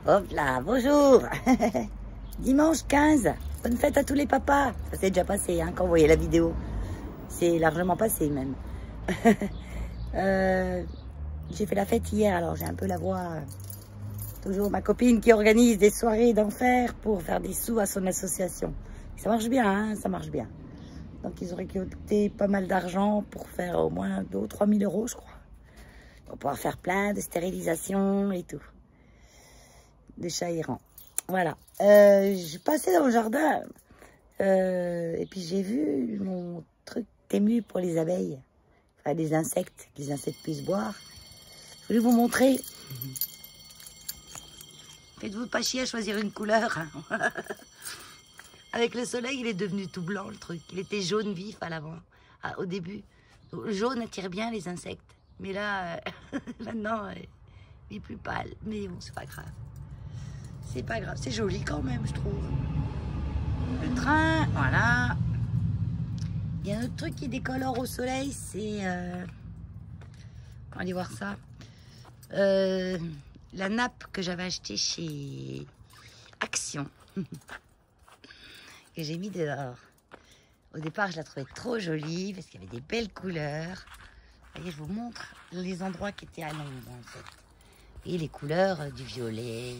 Hop là, bonjour. Dimanche 15, bonne fête à tous les papas. Ça s'est déjà passé hein, quand vous voyez la vidéo. C'est largement passé même. J'ai fait la fête hier, alors j'ai un peu la voix. Toujours ma copine qui organise des soirées d'enfer pour faire des sous à son association. Ça marche bien, hein, ça marche bien. Donc ils ont récolté pas mal d'argent pour faire au moins 2 ou 3 000 euros, je crois. Pour pouvoir faire plein de stérilisations et tout. Des chats errants. Voilà. Je passais dans le jardin et puis j'ai vu mon truc ému pour les abeilles. Enfin, les insectes, que les insectes puissent boire. Je voulais vous montrer. Faites-vous pas chier à choisir une couleur. Hein. Avec le soleil, il est devenu tout blanc, le truc. Il était jaune vif à l'avant, au début. Le jaune attire bien les insectes. Mais là, maintenant, il est plus pâle. Mais bon, c'est pas grave. C'est pas grave. C'est joli quand même, je trouve. Le train, voilà. Il y a un autre truc qui décolore au soleil, c'est... on va aller voir ça. La nappe que j'avais achetée chez Action. Que j'ai mis dehors. Au départ, je la trouvais trop jolie parce qu'il y avait des belles couleurs. Et je vous montre les endroits qui étaient à l'ombre, en fait. Et les couleurs du violet,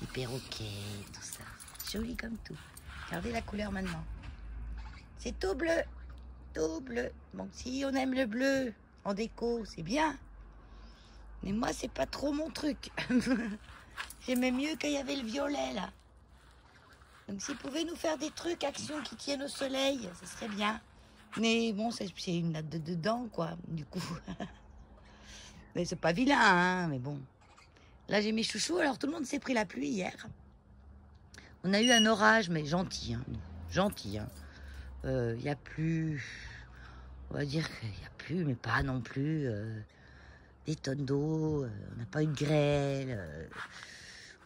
du perroquet, tout ça. Joli comme tout. Regardez la couleur maintenant. C'est tout bleu. Tout bleu. Donc si on aime le bleu en déco, c'est bien. Mais moi, c'est pas trop mon truc. J'aimais mieux qu'il y avait le violet, là. Donc s'ils pouvaient nous faire des trucs, Action, qui tiennent au soleil, ça serait bien. Mais bon, c'est une latte de dedans, quoi, du coup. Mais c'est pas vilain, hein, mais bon. Là, j'ai mes chouchous, alors tout le monde s'est pris la pluie hier. On a eu un orage, mais gentil, hein. Gentil, hein. Il n'y a plus... On va dire qu'il n'y a plus, mais pas non plus... des tonnes d'eau, on n'a pas eu de grêle.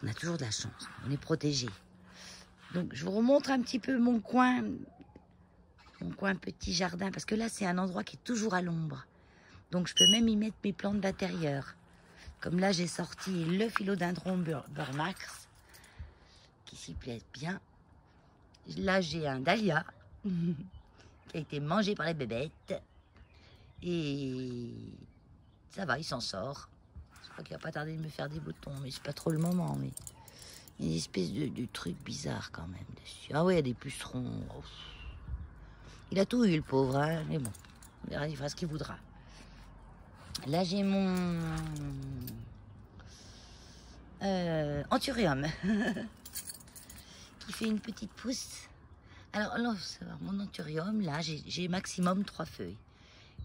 On a toujours de la chance, on est protégé. Donc, je vous remontre un petit peu mon coin petit jardin, parce que là, c'est un endroit qui est toujours à l'ombre. Donc, je peux même y mettre mes plantes d'intérieur. Comme là, j'ai sorti le philodendron Burmax, qui s'y plaît bien. Là, j'ai un dahlia, qui a été mangé par les bébêtes. Et ça va, il s'en sort. Je crois qu'il va pas tarder de me faire des boutons, mais c'est pas trop le moment, mais... Il y a une espèce de truc bizarre quand même dessus. Ah ouais, il y a des pucerons. Oh. Il a tout eu, le pauvre, hein, mais bon, on verra, il fera ce qu'il voudra. Là, j'ai mon anthurium qui fait une petite pousse. Alors, mon anthurium, là, j'ai maximum 3 feuilles.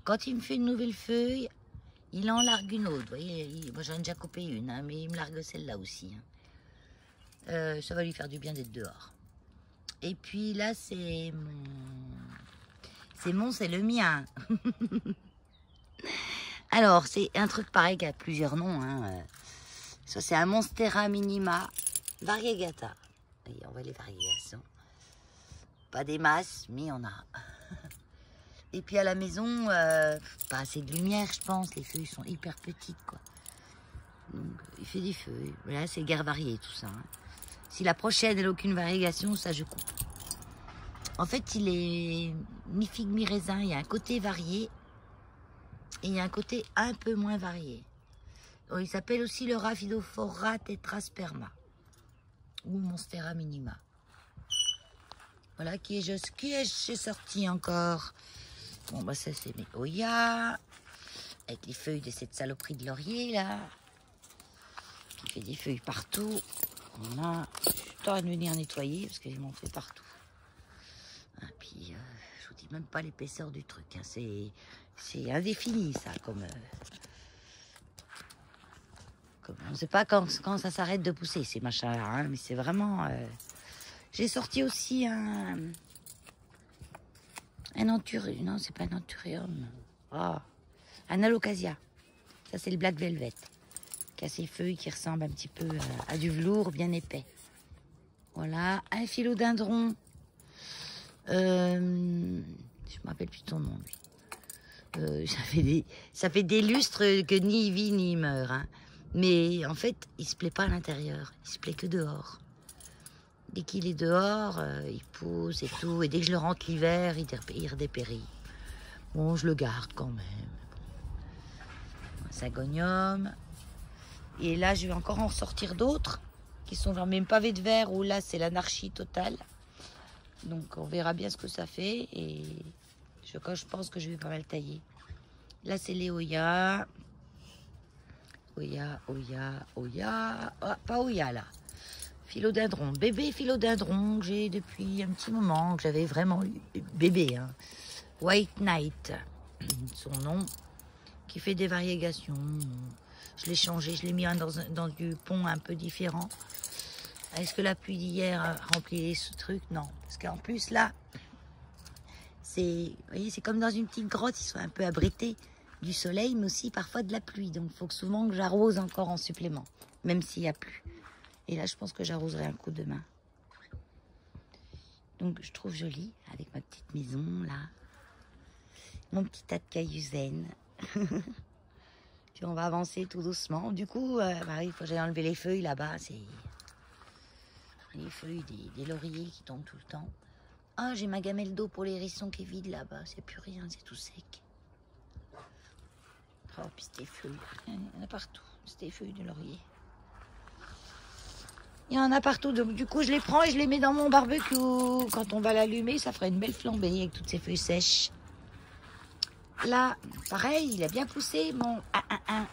Quand il me fait une nouvelle feuille, il en largue une autre. Vous voyez, moi j'en ai déjà coupé une, hein, mais il me largue celle-là aussi. Hein. Ça va lui faire du bien d'être dehors. Et puis là, c'est le mien. Alors, c'est un truc pareil qui a plusieurs noms. Hein. Ça, c'est un Monstera minima variegata. Et on voit les variégations. Pas des masses, mais on a. Et puis à la maison, pas assez de lumière, je pense. Les feuilles sont hyper petites, quoi. Donc, il fait des feuilles. Là, c'est guère varié, tout ça. Hein. Si la prochaine, elle n'a aucune variégation, ça, je coupe. En fait, il est mi-figue, mi-raisin. Il y a un côté varié et il y a un côté un peu moins varié. Donc, il s'appelle aussi le Rhaphidophora tetrasperma ou Monstera minima. Voilà qui est sorti encore. Bon, bah ça, c'est mes Oya. Avec les feuilles de cette saloperie de laurier, là. Qui fait des feuilles partout. Voilà. Je dois venir nettoyer parce qu'ils m'en fait partout. Et puis, je vous dis même pas l'épaisseur du truc. Hein. C'est indéfini, ça. Comme on ne sait pas quand ça s'arrête de pousser, ces machins-là. Hein, mais c'est vraiment... J'ai sorti aussi un anthurium. Non, c'est pas un anthurium. Oh, un alocasia. Ça, c'est le black velvet. Qui a ses feuilles qui ressemblent un petit peu à du velours bien épais. Voilà, un philodendron. Je me rappelle plus ton nom, lui. Ça fait des lustres que ni il vit ni il meurt. Hein. Mais en fait, il se plaît pas à l'intérieur. Il se plaît que dehors. Dès qu'il est dehors, il pousse et tout. Et dès que je le rentre l'hiver, il redépérit. Bon, je le garde quand même. Bon. Un sagonium. Et là, je vais encore en sortir d'autres qui sont genre même pavés de verre où là, c'est l'anarchie totale. Donc, on verra bien ce que ça fait. Et je pense que je vais pas mal tailler. Là, c'est les Oya. Oya. Oh, pas Oya, là. Philodendron. Bébé philodendron que j'ai depuis un petit moment. Que j'avais vraiment eu. Bébé, hein. White Knight, son nom. Qui fait des variégations. Je l'ai changé. Je l'ai mis dans du pont un peu différent. Est-ce que la pluie d'hier a rempli ce truc? Non. Parce qu'en plus, là, vous voyez, c'est comme dans une petite grotte. Ils sont un peu abrités du soleil, mais aussi parfois de la pluie. Donc, il faut que souvent que j'arrose encore en supplément, même s'il n'y a plus. Et là, je pense que j'arroserai un coup demain. Donc, je trouve joli avec ma petite maison, là. Mon petit tas de cailloux zen. Puis, on va avancer tout doucement. Du coup, il faut que j'aille enlever les feuilles là-bas. C'est les feuilles des lauriers qui tombent tout le temps. Ah, j'ai ma gamelle d'eau pour les hérissons qui est vide là-bas. C'est plus rien, c'est tout sec. Oh, puis c'était feuilles. Il y en a partout. C'était feuilles de laurier. Il y en a partout. Donc, du coup, je les prends et je les mets dans mon barbecue. Quand on va l'allumer, ça fera une belle flambée avec toutes ces feuilles sèches. Là, pareil, il a bien poussé mon 1.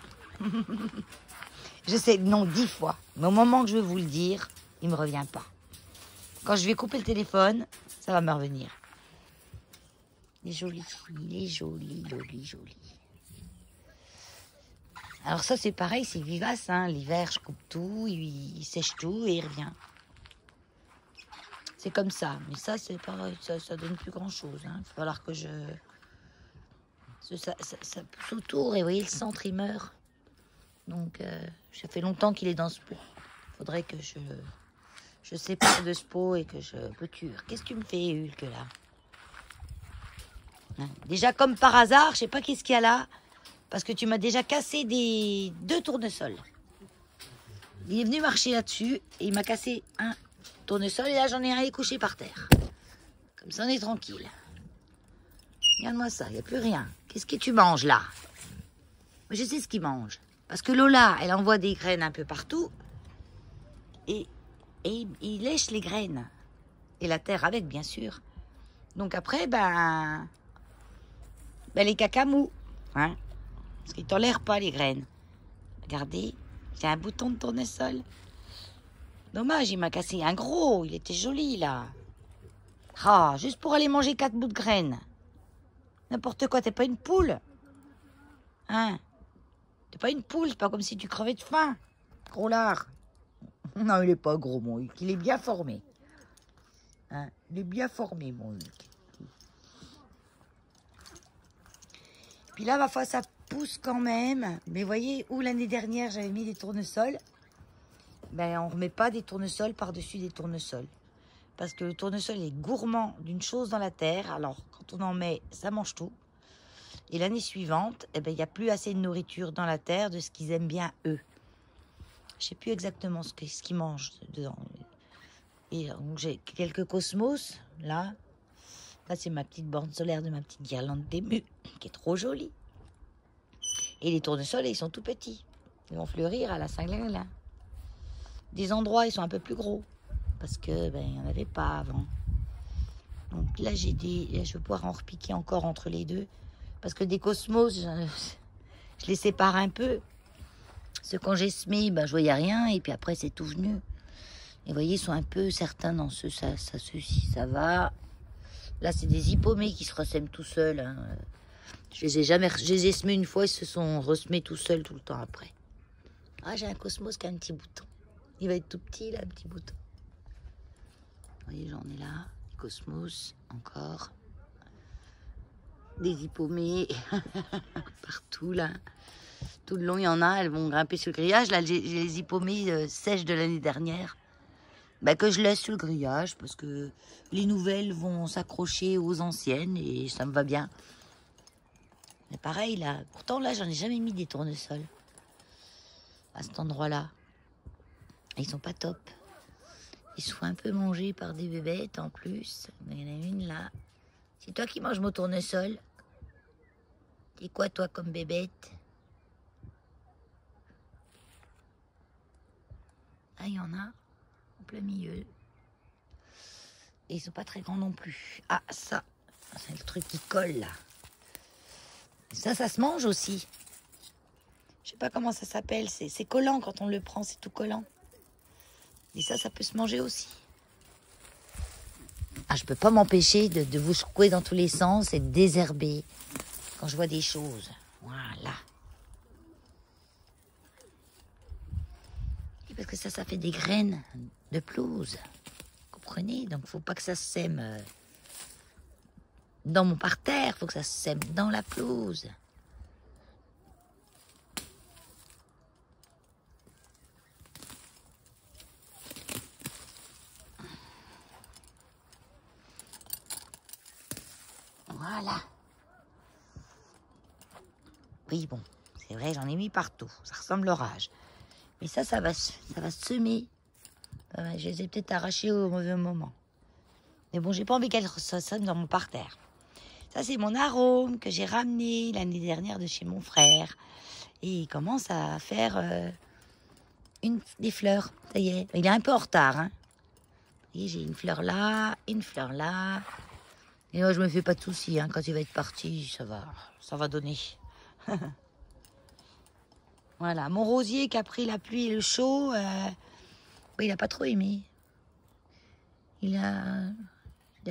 Je sais, non, 10 fois. Mais au moment que je veux vous le dire, il ne me revient pas. Quand je vais couper le téléphone, ça va me revenir. Il est joli, joli. Alors ça, c'est pareil, c'est vivace. Hein. L'hiver, je coupe tout, il sèche tout et il revient. C'est comme ça. Mais ça, c'est pareil, ça donne plus grand-chose. Hein. Il va falloir que ça pousse autour. Et vous voyez, le centre, il meurt. Donc, ça fait longtemps qu'il est dans ce pot. Il faudrait que je sépare de ce pot et que je bouture. Qu'est-ce que tu me fais, Hulk, là? Hein. Déjà, comme par hasard, je sais pas qu'est-ce qu'il y a là. Parce que tu m'as déjà cassé 2 tournesols. Il est venu marcher là-dessus et il m'a cassé un tournesol. Et là, j'en ai un couché par terre. Comme ça, on est tranquille. Regarde-moi ça, il n'y a plus rien. Qu'est-ce que tu manges là? Je sais ce qu'il mange. Parce que Lola, elle envoie des graines un peu partout. Et il lèche les graines. Et la terre avec, bien sûr. Donc après, les cacamous. Hein? Parce qu'ils ne tolèrent pas les graines. Regardez, j'ai un bouton de tournesol. Dommage, il m'a cassé un gros. Il était joli, là. Ah, juste pour aller manger 4 bouts de graines. N'importe quoi, t'es pas une poule. Hein? T'es pas une poule, c'est pas comme si tu crevais de faim. Gros lard. Non, il est pas gros, mon Hulk. Il est bien formé. Hein? Il est bien formé, mon Hulk. Puis là, ma foi, ça pousse quand même. Mais voyez, où l'année dernière, j'avais mis des tournesols. On ne remet pas des tournesols par-dessus des tournesols. Parce que le tournesol est gourmand d'une chose dans la terre. Alors, quand on en met, ça mange tout. Et l'année suivante, il n'y a plus assez de nourriture dans la terre de ce qu'ils aiment bien, eux. Je ne sais plus exactement ce qu'ils mangent dedans. Et donc, j'ai quelques cosmos, là. Là, c'est ma petite borne solaire de ma petite guirlande d'ému, qui est trop jolie. Et les tournesols, ils sont tout petits. Ils vont fleurir à la Saint-Glinglin. Des endroits, ils sont un peu plus gros. Parce que, il n'y en avait pas avant. Donc là, je vais pouvoir en repiquer encore entre les deux. Parce que des cosmos, je les sépare un peu. Ceux quand j'ai semé, je voyais rien. Et puis après, c'est tout venu. Et vous voyez, ils sont un peu certains dans ceux, ceux-ci, ça va. Là, c'est des hippomées qui se ressèment tout seuls. Hein. Je les ai semés une fois, ils se sont ressemés tout seuls tout le temps après. Ah, j'ai un cosmos qui a un petit bouton. Il va être tout petit, là, un petit bouton. Vous voyez, j'en ai là. Des cosmos, encore. Des hippomées. Partout, là. Tout le long, il y en a. Elles vont grimper sur le grillage. Là, j'ai les hippomées sèches de l'année dernière. Que je laisse sur le grillage parce que les nouvelles vont s'accrocher aux anciennes et ça me va bien. Mais pareil, là. Pourtant, là, j'en ai jamais mis des tournesols. à cet endroit-là. Ils sont pas top. Ils se font un peu manger par des bébêtes en plus. Il y en a une là. C'est toi qui manges mon tournesol. T'es quoi toi comme bébête? Ah, il y en a en plein milieu. Et ils sont pas très grands non plus. Ah, ça, c'est le truc qui colle là. Et ça se mange aussi. Je sais pas comment ça s'appelle. C'est collant quand on le prend, c'est tout collant. Et ça peut se manger aussi. Ah, je peux pas m'empêcher de vous secouer dans tous les sens et de désherber quand je vois des choses. Voilà. Et parce que ça fait des graines de pelouse. Vous comprenez? Donc, faut pas que ça se sème dans mon parterre. Faut que ça se sème dans la pelouse. Voilà. Oui, bon, c'est vrai, j'en ai mis partout. Ça ressemble à l'orage. Mais ça va semer. Je les ai peut-être arrachés au mauvais moment. Mais bon, j'ai pas envie qu'elles se sèment dans mon parterre. Ça, c'est mon arôme que j'ai ramené l'année dernière de chez mon frère. Et il commence à faire des fleurs. Ça y est, il est un peu en retard. Hein. Et j'ai une fleur là, une fleur là. Et moi, je me fais pas de soucis. Hein. Quand il va être parti, ça va donner. Voilà, mon rosier qui a pris la pluie et le chaud, il n'a pas trop aimé. Il a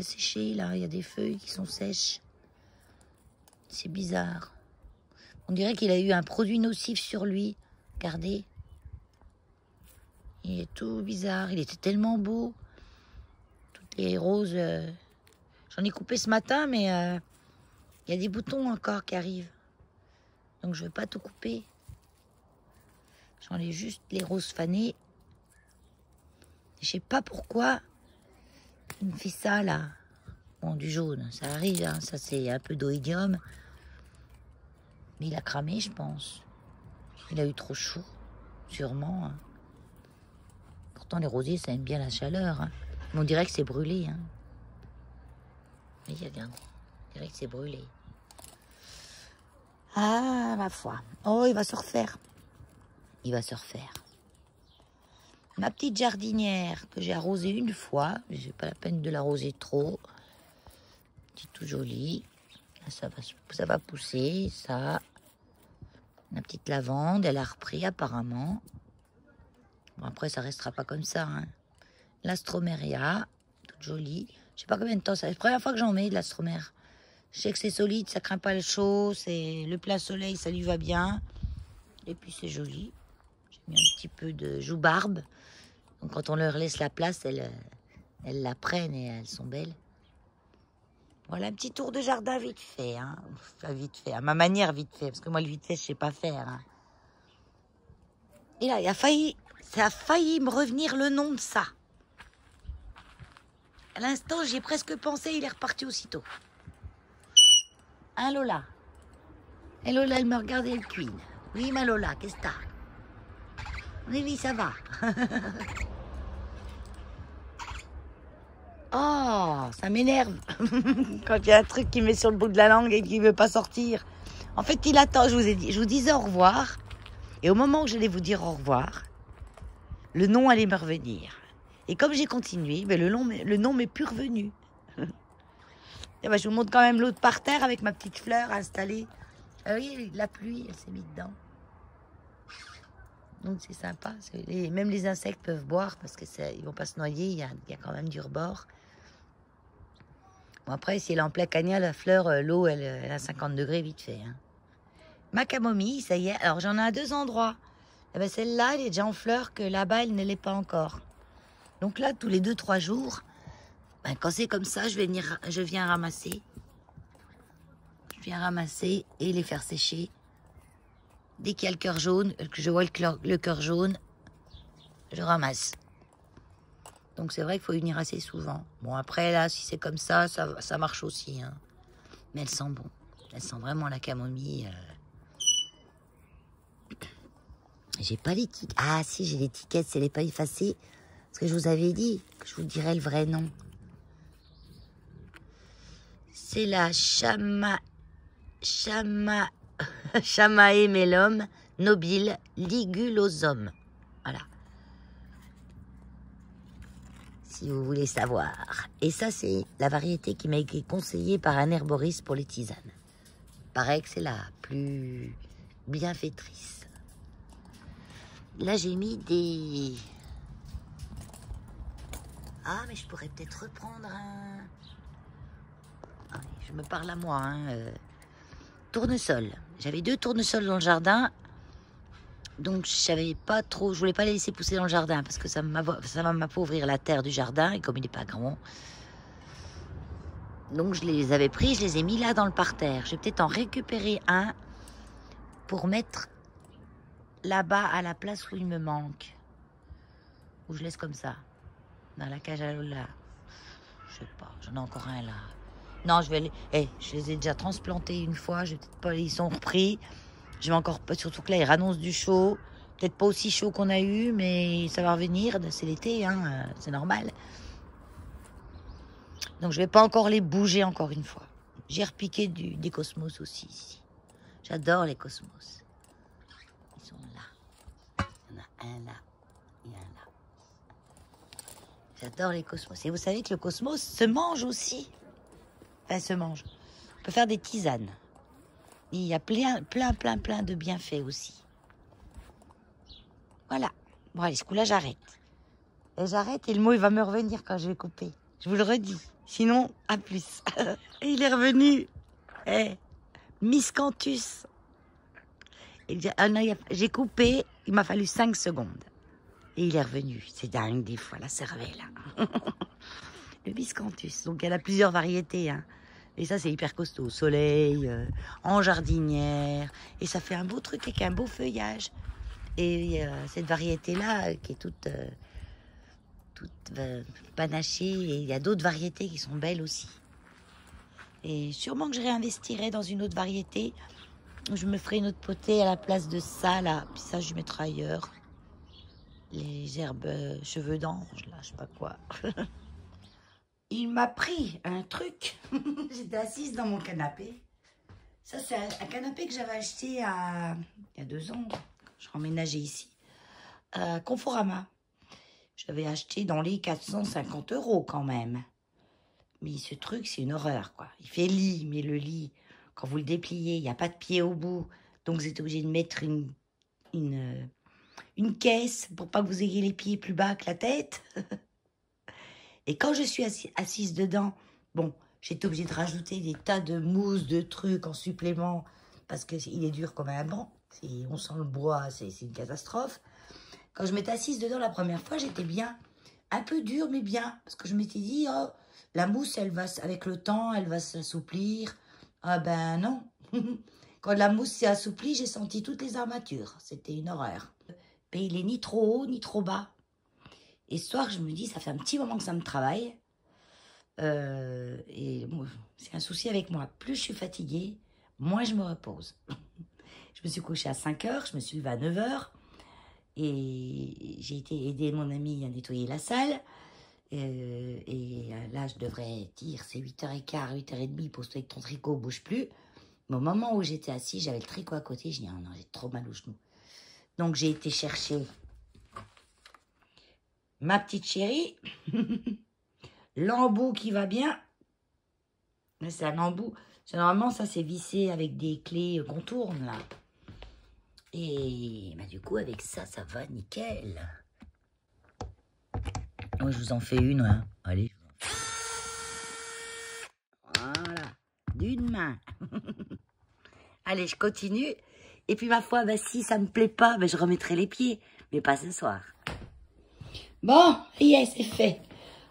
séché, là, il y a des feuilles qui sont sèches. C'est bizarre. On dirait qu'il a eu un produit nocif sur lui. Regardez. Il est tout bizarre, il était tellement beau. Toutes les roses... J'en ai coupé ce matin, mais il y a des boutons encore qui arrivent. Donc je ne vais pas tout couper. J'enlève juste les roses fanées. Je sais pas pourquoi il me fait ça là. Bon, du jaune, ça arrive, hein. Ça c'est un peu d'oïdium. Mais il a cramé, je pense. Il a eu trop chaud, sûrement. Hein. Pourtant les rosiers, ça aime bien la chaleur. Hein. Mais on dirait que c'est brûlé. Hein. Mais regarde, on dirait que c'est brûlé. Ah, ma foi. Oh, il va se refaire. Il va se refaire. Ma petite jardinière que j'ai arrosée une fois. J'ai pas la peine de l'arroser trop. C'est tout joli. Là, ça va pousser. Ça. La petite lavande, elle a repris apparemment. Bon, après, ça restera pas comme ça. Hein. L'astroméria, toute jolie. Je sais pas combien de temps ça. C'est la première fois que j'en mets de l'astromère. Je sais que c'est solide, ça craint pas le chaud. C'est le plein soleil, ça lui va bien. Et puis c'est joli. J'ai mis un petit peu de joue-barbe. Donc quand on leur laisse la place, elles la prennent et elles sont belles. Voilà un petit tour de jardin vite fait. Hein. Enfin, vite fait, à ma manière vite fait. Parce que moi le vite fait, je sais pas faire. Hein. Et là, ça a failli me revenir le nom de ça. À l'instant, j'y ai presque pensé, il est reparti aussitôt. Hein Lola? Et Lola, elle me regarde et elle cuine. Oui ma Lola, qu'est-ce que t'as? Oui, ça va. Oh, ça m'énerve. Quand il y a un truc qui met sur le bout de la langue et qui ne veut pas sortir. En fait, il attend, je vous disais au revoir. Et au moment où j'allais vous dire au revoir, le nom allait me revenir. Et comme j'ai continué, ben le nom m'est plus revenu. Et ben, je vous montre quand même l'autre par terre avec ma petite fleur installée. Ah oui, la pluie, elle s'est mise dedans. Donc c'est sympa. Même les insectes peuvent boire parce qu'ils ne vont pas se noyer. Il y a quand même du rebord. Bon, après, si elle est en plein cagnat, la fleur, l'eau, elle a 50 degrés vite fait. Hein. Ma camomille, ça y est. Alors j'en ai à 2 endroits. Et ben, celle-là, elle est déjà en fleur, que là-bas, elle ne l'est pas encore. Donc là, tous les 2-3 jours, ben, quand c'est comme ça, je viens ramasser. Je viens ramasser et les faire sécher. Dès qu'il y a le cœur jaune, que je vois le cœur jaune, je ramasse. Donc c'est vrai qu'il faut venir assez souvent. Bon après là, si c'est comme ça marche aussi. Hein. Mais elle sent bon. Elle sent vraiment la camomille. j'ai pas l'étiquette. Ah si, j'ai l'étiquette, si elle n'est pas effacée. Parce que je vous avais dit que je vous dirais le vrai nom. C'est la Chamaemelum nobile ligulosum. Voilà. Si vous voulez savoir. Et ça, c'est la variété qui m'a été conseillée par un herboriste pour les tisanes. Paraît que c'est la plus bienfaitrice. Là, j'ai mis des... Ah, mais je pourrais peut-être reprendre un... Ah, je me parle à moi, hein. Tournesol. J'avais 2 tournesols dans le jardin. Donc, je savais pas trop... Je voulais pas les laisser pousser dans le jardin parce que ça va m'appauvrir la terre du jardin. Et comme il n'est pas grand... Donc, je les avais pris, je les ai mis là dans le parterre. Je vais peut-être en récupérer un pour mettre là-bas à la place où il me manque. Ou je laisse comme ça. Dans la cage à Lola. Je sais pas, j'en ai encore un là. Non, je vais les... je les ai déjà transplantés une fois. Je vais peut-être pas... Ils sont repris. Je vais encore... Surtout que là, ils annoncent du chaud. Peut-être pas aussi chaud qu'on a eu, mais ça va revenir. C'est l'été, hein. C'est normal. Donc, je vais pas encore les bouger encore une fois. J'ai repiqué des cosmos aussi ici. J'adore les cosmos. Ils sont là. Il y en a un là et un là. J'adore les cosmos. Et vous savez que le cosmos se mange aussi. Enfin, se mange. On peut faire des tisanes. Il y a plein de bienfaits aussi. Voilà. Bon, allez, ce coup-là, j'arrête. Et j'arrête et le mot, il va me revenir quand je vais couper. Je vous le redis. Sinon, à plus. Et il est revenu. Miscanthus. J'ai coupé, il m'a fallu 5 secondes. Et il est revenu. C'est dingue des fois, la cervelle. Le Miscanthus. Donc, il y en a plusieurs variétés. Hein. Et ça, c'est hyper costaud. Au soleil, en jardinière. Et ça fait un beau truc avec un beau feuillage. Et cette variété-là, qui est toute panachée. Et il y a d'autres variétés qui sont belles aussi. Et sûrement que je réinvestirai dans une autre variété. Je me ferai une autre potée à la place de ça, là. Puis ça, je mettrai ailleurs. Les herbes cheveux d'ange, là, je sais pas quoi. Il m'a pris un truc. J'étais assise dans mon canapé. Ça, c'est un canapé que j'avais acheté il y a 2 ans. Je emménageais ici. Conforama. J'avais acheté dans les 450 € quand même. Mais ce truc, c'est une horreur, quoi. Il fait lit, mais le lit, quand vous le dépliez, il n'y a pas de pied au bout. Donc, vous êtes obligé de mettre une caisse pour pas que vous ayez les pieds plus bas que la tête. Et quand je suis assise dedans, bon, j'étais obligée de rajouter des tas de mousse, de trucs en supplément, parce qu'il est dur comme un banc. On sent le bois, c'est une catastrophe. Quand je m'étais assise dedans la première fois, j'étais bien. Un peu dur, mais bien. Parce que je m'étais dit, oh, la mousse, elle va, avec le temps, elle va s'assouplir. Ah ben non. Quand la mousse s'est assouplie, j'ai senti toutes les armatures. C'était une horreur. Mais il est ni trop haut, ni trop bas. Et ce soir, je me dis, ça fait un petit moment que ça me travaille. Et bon, c'est un souci avec moi. Plus je suis fatiguée, moins je me repose. Je me suis couchée à 5 h, je me suis levée à 9 h. Et j'ai été aider mon ami à nettoyer la salle. Et là, je devrais dire, c'est 8h15, 8h30, pose-toi avec ton tricot, bouge plus. Mais au moment où j'étais assise, j'avais le tricot à côté, je dis, oh non, j'ai trop mal aux genoux. Donc, j'ai été chercher ma petite chérie, l'embout qui va bien. C'est un embout. Normalement, ça, c'est vissé avec des clés qu'on tourne, là. Et bah, du coup, avec ça, ça va nickel. Oh, je vous en fais une, hein. Allez. Voilà. D'une main. Allez, je continue. Et puis, ma foi, bah, si ça me plaît pas, bah, je remettrai les pieds. Mais pas ce soir. Bon, yes, c'est fait.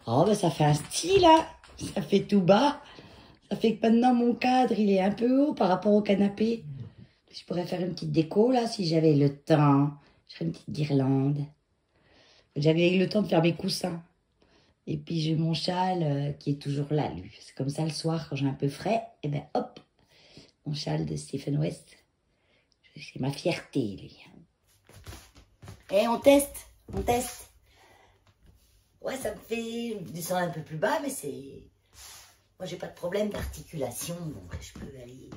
Oh, bah, ça fait un style, hein. Ça fait tout bas. Ça fait que maintenant, mon cadre, il est un peu haut par rapport au canapé. Je pourrais faire une petite déco, là, si j'avais le temps. Je ferais une petite guirlande. J'avais le temps de faire mes coussins. Et puis, j'ai mon châle qui est toujours là, lui. C'est comme ça, le soir, quand j'ai un peu frais, et ben hop, mon châle de Stephen West. C'est ma fierté, lui. Et on teste, on teste. Ouais, ça me fait descendre un peu plus bas, mais c'est... Moi, j'ai pas de problème d'articulation, donc je peux aller...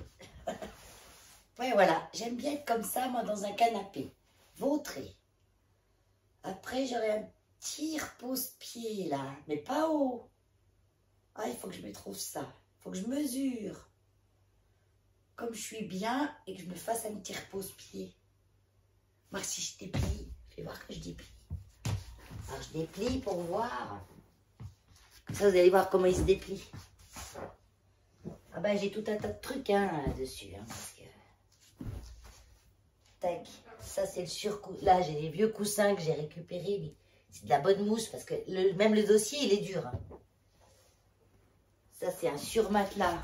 Ouais, voilà, j'aime bien être comme ça, moi, dans un canapé, vautré. Après, j'aurai un petit repose-pied, là, mais pas haut. Ah, il faut que je me trouve ça. Il faut que je mesure. Comme je suis bien et que je me fasse un petit repose-pied. Moi, si je déplie, fais voir que je déplie. Alors, je déplie pour voir. Comme ça, vous allez voir comment il se déplie. Ah ben, j'ai tout un tas de trucs dessus. Parce que... Tac. Ça, c'est le surcoussin. Là, j'ai les vieux coussins que j'ai récupérés. C'est de la bonne mousse parce que même le dossier, il est dur. Ça, c'est un surmatelas.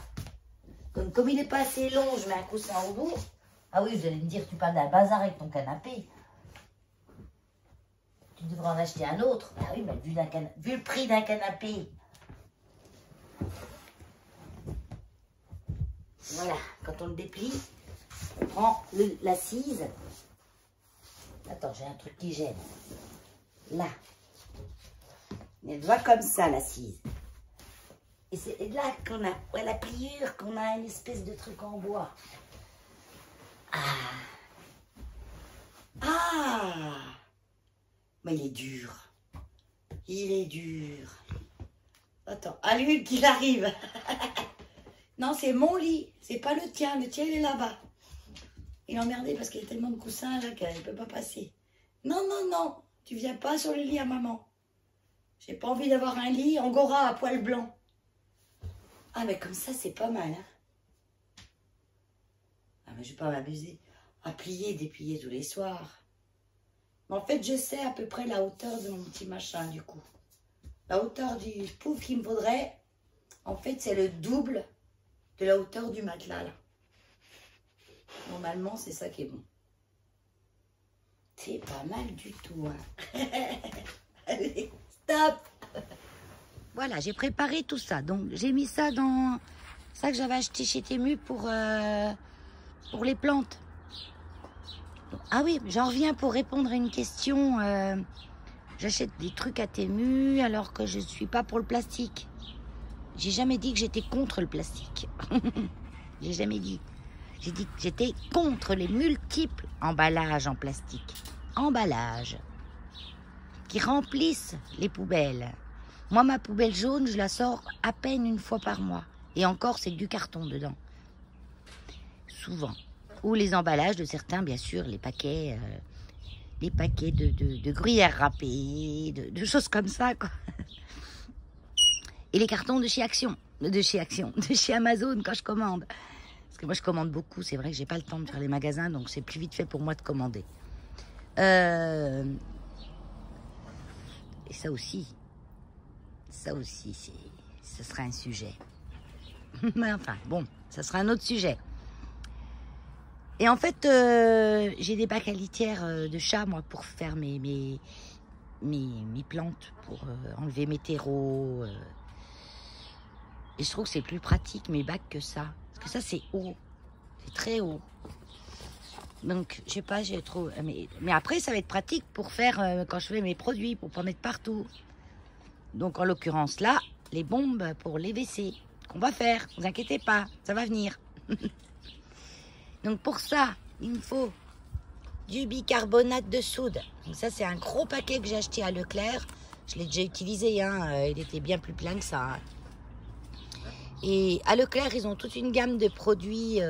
Comme il n'est pas assez long, je mets un coussin au bout. Ah oui, vous allez me dire, tu parles d'un bazar avec ton canapé. Tu devrais en acheter un autre. Ah oui, mais vu le prix d'un canapé. Voilà, quand on le déplie, on prend l'assise. Attends, j'ai un truc qui gêne. Là. Elle doit comme ça, l'assise. Et c'est là qu'on a, ouais, la pliure, qu'on a une espèce de truc en bois. Ah. Ah. Mais il est dur. Il est dur. Attends, à lui qu'il arrive. Non, c'est mon lit. C'est pas le tien. Le tien, il est là-bas. Il est emmerdé parce qu'il y a tellement de coussins là qu'il ne peut pas passer. Non, non, non. Tu viens pas sur le lit à maman. J'ai pas envie d'avoir un lit angora à poil blanc. Ah, mais comme ça, c'est pas mal. Hein. Ah, mais je vais pas m'abuser à plier et déplier tous les soirs. Mais en fait, je sais à peu près la hauteur de mon petit machin, du coup. La hauteur du pouf qu'il me faudrait, en fait, c'est le double de la hauteur du matelas, là. Normalement, c'est ça qui est bon. C'est pas mal du tout. Hein. Allez, stop. Voilà, j'ai préparé tout ça. Donc, j'ai mis ça dans ça que j'avais acheté chez Temu pour les plantes. Ah oui, j'en reviens pour répondre à une question. J'achète des trucs à Temu alors que je ne suis pas pour le plastique. J'ai jamais dit que j'étais contre le plastique. J'ai jamais dit. J'ai dit que j'étais contre les multiples emballages en plastique. Emballages qui remplissent les poubelles. Moi, ma poubelle jaune, je la sors à peine une fois par mois. Et encore, c'est du carton dedans. Souvent. Ou les emballages de certains, bien sûr, les paquets de gruyère râpée, de choses comme ça, quoi. Et les cartons de chez de chez Amazon quand je commande. Parce que moi, je commande beaucoup. C'est vrai que j'ai pas le temps de faire les magasins, donc c'est plus vite fait pour moi de commander. Et ça aussi, ce sera un sujet. Mais enfin, bon, ça sera un autre sujet. Et en fait, j'ai des bacs à litière de chat, moi, pour faire mes plantes, pour enlever mes terreaux. Et je trouve que c'est plus pratique, mes bacs, que ça. Parce que ça, c'est haut. C'est très haut. Donc, je sais pas, j'ai trop... Mais après, ça va être pratique pour faire, quand je fais mes produits, pour pas mettre partout. Donc, en l'occurrence, là, les bombes pour les WC, qu'on va faire. Ne vous inquiétez pas, ça va venir. Donc, pour ça, il me faut du bicarbonate de soude. Donc, ça, c'est un gros paquet que j'ai acheté à Leclerc. Je l'ai déjà utilisé, hein. Il était bien plus plein que ça. Hein. Et à Leclerc, ils ont toute une gamme de produits...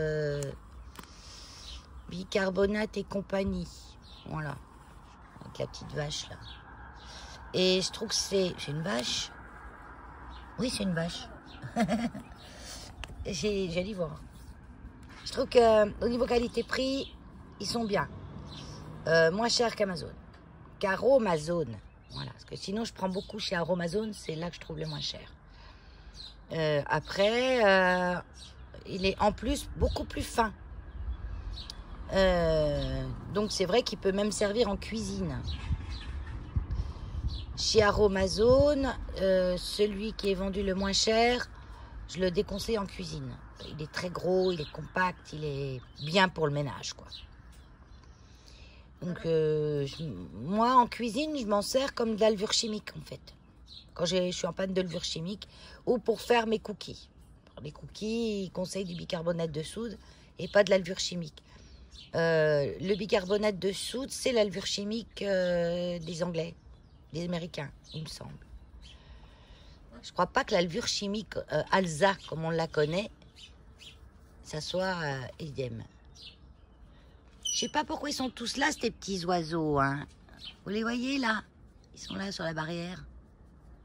bicarbonate et compagnie. Voilà. Avec la petite vache, là. Et je trouve que c'est... J'ai une vache. Oui, c'est une vache. J'allais voir. Je trouve qu'au niveau qualité-prix, ils sont bien. Moins cher qu'Amazon. Qu'Aromazone. Voilà. Parce que sinon, je prends beaucoup chez Aromazone. C'est là que je trouve le moins cher. Après, il est en plus beaucoup plus fin. Donc c'est vrai qu'il peut même servir en cuisine. Chez Aromazone, celui qui est vendu le moins cher, je le déconseille en cuisine. Il est très gros, il est compact, il est bien pour le ménage, quoi. Donc, moi, en cuisine, je m'en sers comme de la levure chimique, en fait. Quand je suis en panne de levure chimique ou pour faire mes cookies. Alors, les cookies, ils conseillent du bicarbonate de soude et pas de la levure chimique. Le bicarbonate de soude, c'est la levure chimique des Anglais, des Américains, il me semble. Je crois pas que la levure chimique Alza, comme on la connaît, ça soit idem. Je sais pas pourquoi ils sont tous là, ces petits oiseaux. Hein. Vous les voyez là? Ils sont là sur la barrière.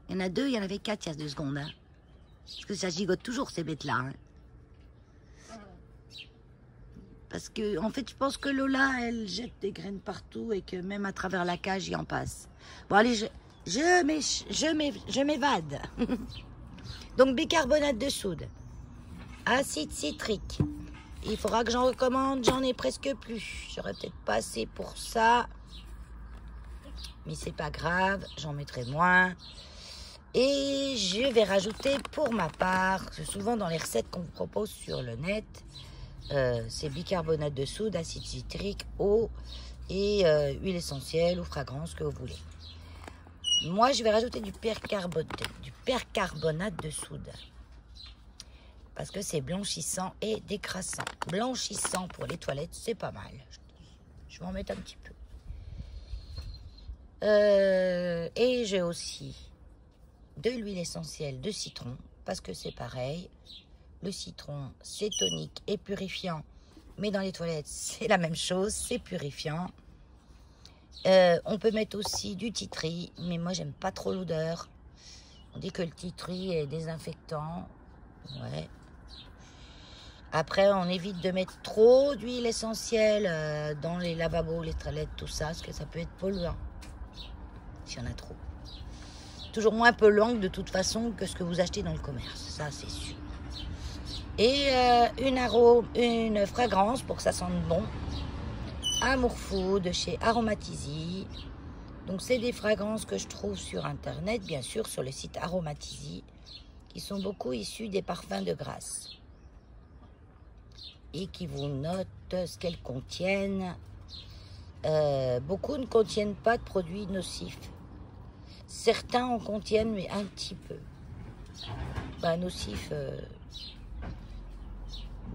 Il y en a 2, il y en avait 4 il y a 2 secondes. Hein. Parce que ça gigote toujours ces bêtes-là. Hein. Parce que, en fait, je pense que Lola, elle jette des graines partout et que même à travers la cage, il en passe. Bon, allez, je m'évade. Donc, bicarbonate de soude, acide citrique. Il faudra que j'en recommande, j'en ai presque plus. J'aurais peut-être pas assez pour ça. Mais c'est pas grave, j'en mettrai moins. Et je vais rajouter pour ma part, souvent dans les recettes qu'on vous propose sur le net, c'est bicarbonate de soude, acide citrique, eau et huile essentielle ou fragrance que vous voulez. Moi, je vais rajouter du percarbonate de soude. Parce que c'est blanchissant et décrassant. Blanchissant pour les toilettes, c'est pas mal. Je vais en mettre un petit peu. Et j'ai aussi de l'huile essentielle de citron. Parce que c'est pareil. Le citron, c'est tonique et purifiant. Mais dans les toilettes, c'est la même chose. C'est purifiant. On peut mettre aussi du titri. Mais moi, j'aime pas trop l'odeur. On dit que le titri est désinfectant. Ouais. Après, on évite de mettre trop d'huile essentielle dans les lavabos, les toilettes, tout ça, parce que ça peut être polluant, s'il y en a trop. Toujours moins polluant de toute façon que ce que vous achetez dans le commerce, ça c'est sûr. Et une fragrance pour que ça sente bon. Amour Fou de chez Aromatisi. Donc c'est des fragrances que je trouve sur internet, bien sûr, sur le site Aromatisi, qui sont beaucoup issues des parfums de Grasse. Et qui vous notent ce qu'elles contiennent. Beaucoup ne contiennent pas de produits nocifs. Certains en contiennent, mais un petit peu. Nocifs.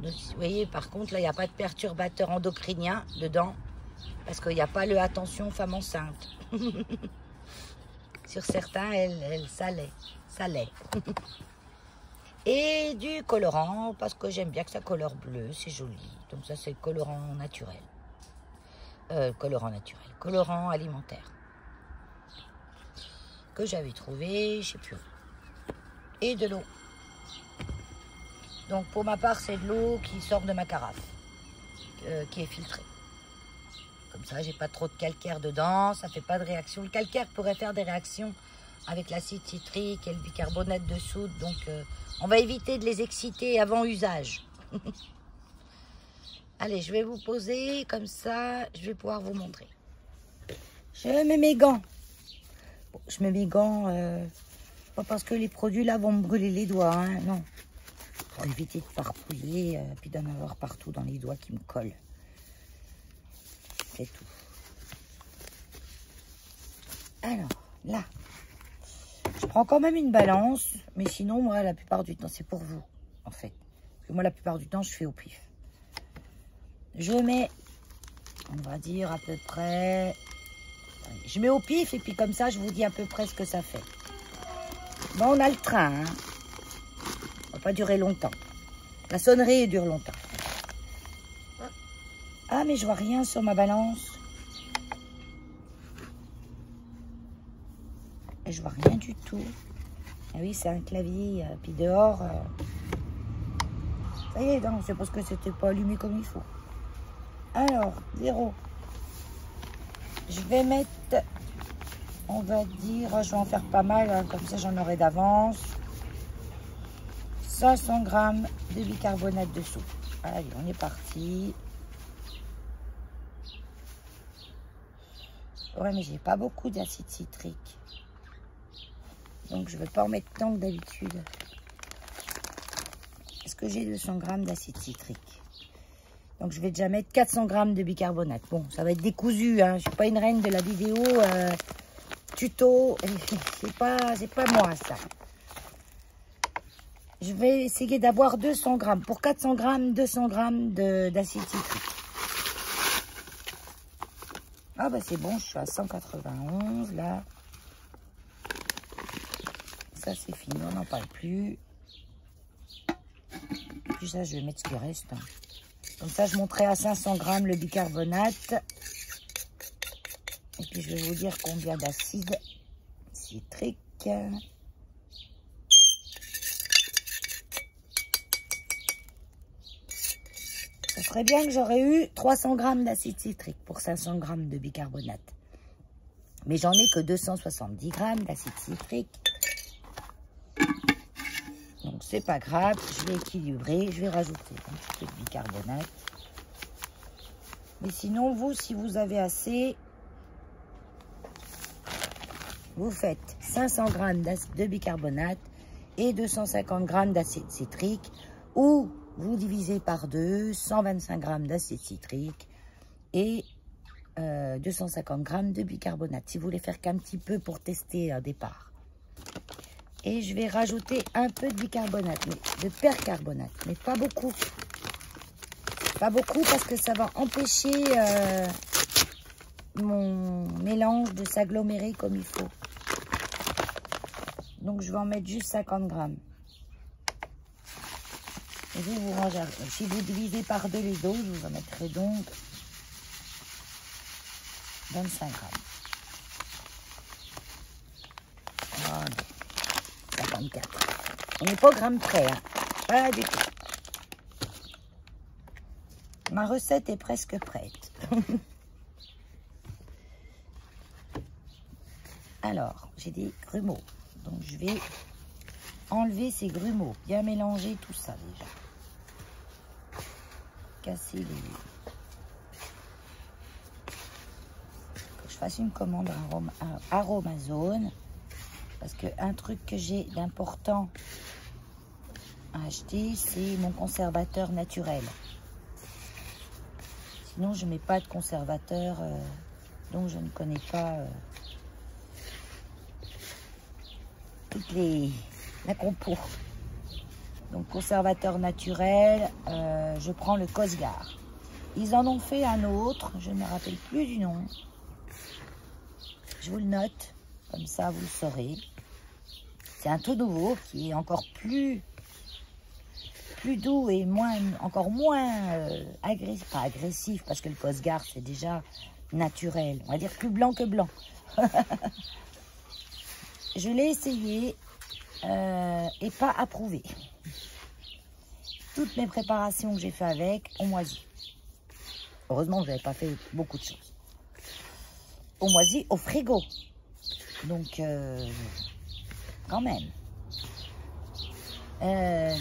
Vous voyez, par contre, là, il n'y a pas de perturbateur endocrinien dedans. Parce qu'il n'y a pas le attention femme enceinte. Sur certains, ça l'est. Et du colorant, parce que j'aime bien que ça colore bleu, c'est joli. Donc ça, c'est le colorant naturel. Colorant alimentaire. Que j'avais trouvé, je sais plus où. Et de l'eau. Donc pour ma part, c'est de l'eau qui sort de ma carafe, qui est filtrée. Comme ça, j'ai pas trop de calcaire dedans, ça fait pas de réaction. Le calcaire pourrait faire des réactions avec l'acide citrique et le bicarbonate de soude, donc... on va éviter de les exciter avant usage. Allez, je vais vous poser comme ça, je vais pouvoir vous montrer. Je mets mes gants. Bon, je mets mes gants, pas parce que les produits là vont me brûler les doigts, hein, non. Pour éviter de farfouiller, puis d'en avoir partout dans les doigts qui me collent. C'est tout. Alors, là. Je prends quand même une balance, mais sinon, moi, la plupart du temps, c'est pour vous, en fait. Parce que moi, la plupart du temps, je fais au pif. Je mets, on va dire à peu près... Je mets au pif, et puis comme ça, je vous dis à peu près ce que ça fait. Bon, on a le train, hein. Ça va pas durer longtemps. La sonnerie dure longtemps. Ah, mais je vois rien sur ma balance. Et je vois rien du tout. Ah oui, c'est un clavier. Puis dehors, ça y est, non, c'est parce que c'était pas allumé comme il faut. Alors, 0. Je vais mettre, on va dire, je vais en faire pas mal, hein, comme ça j'en aurai d'avance. 500 g de bicarbonate de soude. Allez, on est parti. Ouais, mais j'ai pas beaucoup d'acide citrique. Donc, je ne vais pas en mettre tant que d'habitude. Est-ce que j'ai 200 g d'acide citrique? Donc, je vais déjà mettre 400 g de bicarbonate. Bon, ça va être décousu, hein. Je suis pas une reine de la vidéo tuto. C'est pas moi, ça. Je vais essayer d'avoir 200 g. Pour 400 g, 200 g d'acide citrique. Ah, bah, c'est bon, je suis à 191, là. Ça, c'est fini, on n'en parle plus. Et puis ça, je vais mettre ce qui reste. Hein. Comme ça, je monterai à 500 g le bicarbonate. Et puis, je vais vous dire combien d'acide citrique. Ça serait bien que j'aurais eu 300 g d'acide citrique pour 500 g de bicarbonate. Mais j'en ai que 270 g d'acide citrique. Donc, c'est pas grave. Je vais équilibrer. Je vais rajouter un petit peu de bicarbonate. Mais sinon, vous, si vous avez assez, vous faites 500 g de bicarbonate et 250 g d'acide citrique. Ou vous divisez par 2, 125 g d'acide citrique et 250 g de bicarbonate. Si vous voulez faire qu'un petit peu pour tester au départ. Et je vais rajouter un peu de bicarbonate, de percarbonate, mais pas beaucoup. Pas beaucoup parce que ça va empêcher mon mélange de s'agglomérer comme il faut. Donc je vais en mettre juste 50 g. Et vous rangez. Si vous divisez par 2 les doses, vous en mettrez donc 25 g. Voilà. 54. On n'est pas au gramme près, hein. Pas du tout. Ma recette est presque prête. Alors, j'ai des grumeaux. Donc, je vais enlever ces grumeaux. Bien mélanger tout ça, déjà. Casser les... Faut que je fasse une commande à Aromazone. Parce qu'un truc que j'ai d'important à acheter, c'est mon conservateur naturel. Sinon, je ne mets pas de conservateur, donc je ne connais pas toutes la compo. Donc, conservateur naturel, je prends le Cosgar. Ils en ont fait un autre, je ne me rappelle plus du nom. Je vous le note, comme ça vous le saurez. C'est un tout nouveau qui est encore plus doux et encore moins agressif. Pas agressif parce que le Cosgar c'est déjà naturel. On va dire plus blanc que blanc. Je l'ai essayé et pas approuvé. Toutes mes préparations que j'ai fait avec ont moisi. Heureusement que je n'avais pas fait beaucoup de choses. Ont moisi au frigo. Donc, quand même.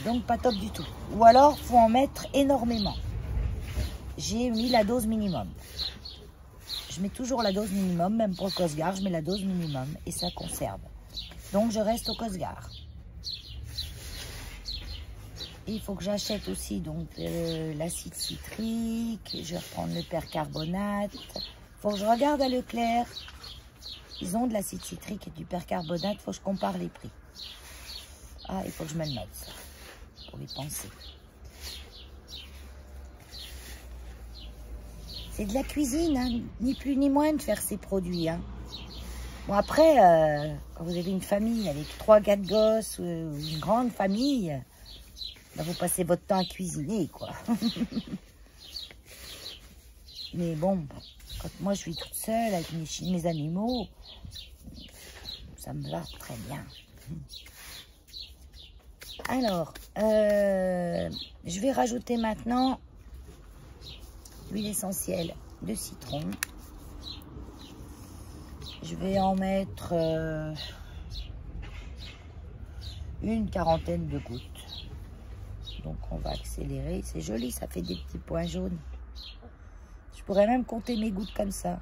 Donc, pas top du tout. Ou alors, faut en mettre énormément. J'ai mis la dose minimum. Je mets toujours la dose minimum, même pour le Cosgar, je mets la dose minimum et ça conserve. Donc, je reste au Cosgar. Il faut que j'achète aussi donc l'acide citrique. Je vais reprendre le percarbonate. Il faut que je regarde à Leclerc. Ils ont de l'acide citrique et du percarbonate. Il faut que je compare les prix. Ah, il faut que je me le mette, ça, pour y penser. C'est de la cuisine, hein, ni plus ni moins de faire ces produits. Hein. Bon, après, quand vous avez une famille avec 3-4 gosses ou une grande famille, ben, vous passez votre temps à cuisiner, quoi. Mais bon, quand moi je suis toute seule avec mes animaux, ça me va très bien. Alors, je vais rajouter maintenant l'huile essentielle de citron. Je vais en mettre une quarantaine de gouttes. Donc, on va accélérer. C'est joli, ça fait des petits points jaunes. Je pourrais même compter mes gouttes comme ça.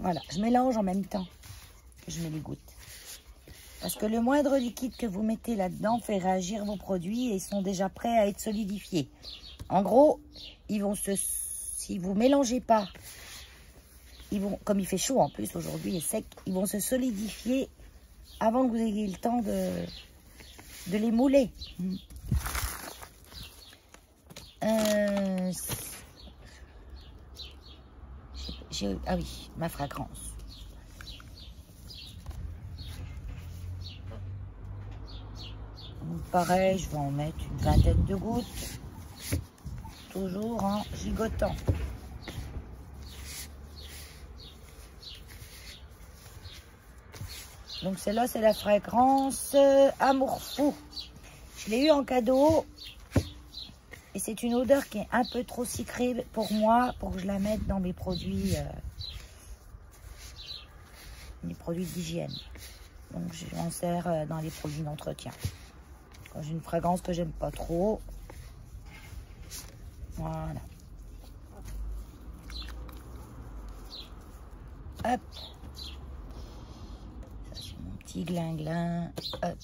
Voilà, je mélange en même temps que je mets les gouttes. Parce que le moindre liquide que vous mettez là-dedans fait réagir vos produits et ils sont déjà prêts à être solidifiés. En gros, ils vont si vous ne mélangez pas, ils vont, comme il fait chaud en plus aujourd'hui et sec, ils vont se solidifier avant que vous ayez le temps de les mouler. Ah oui, ma fragrance. Pareil, je vais en mettre une vingtaine de gouttes. Toujours en gigotant. Donc celle-là, c'est la fragrance Amour Fou. Je l'ai eu en cadeau. Et c'est une odeur qui est un peu trop sucrée pour moi, pour que je la mette dans mes produits d'hygiène. Donc je m'en sers dans les produits d'entretien. Quand j'ai une fragrance que j'aime pas trop. Voilà. Hop. Ça c'est mon petit glinglin. Hop.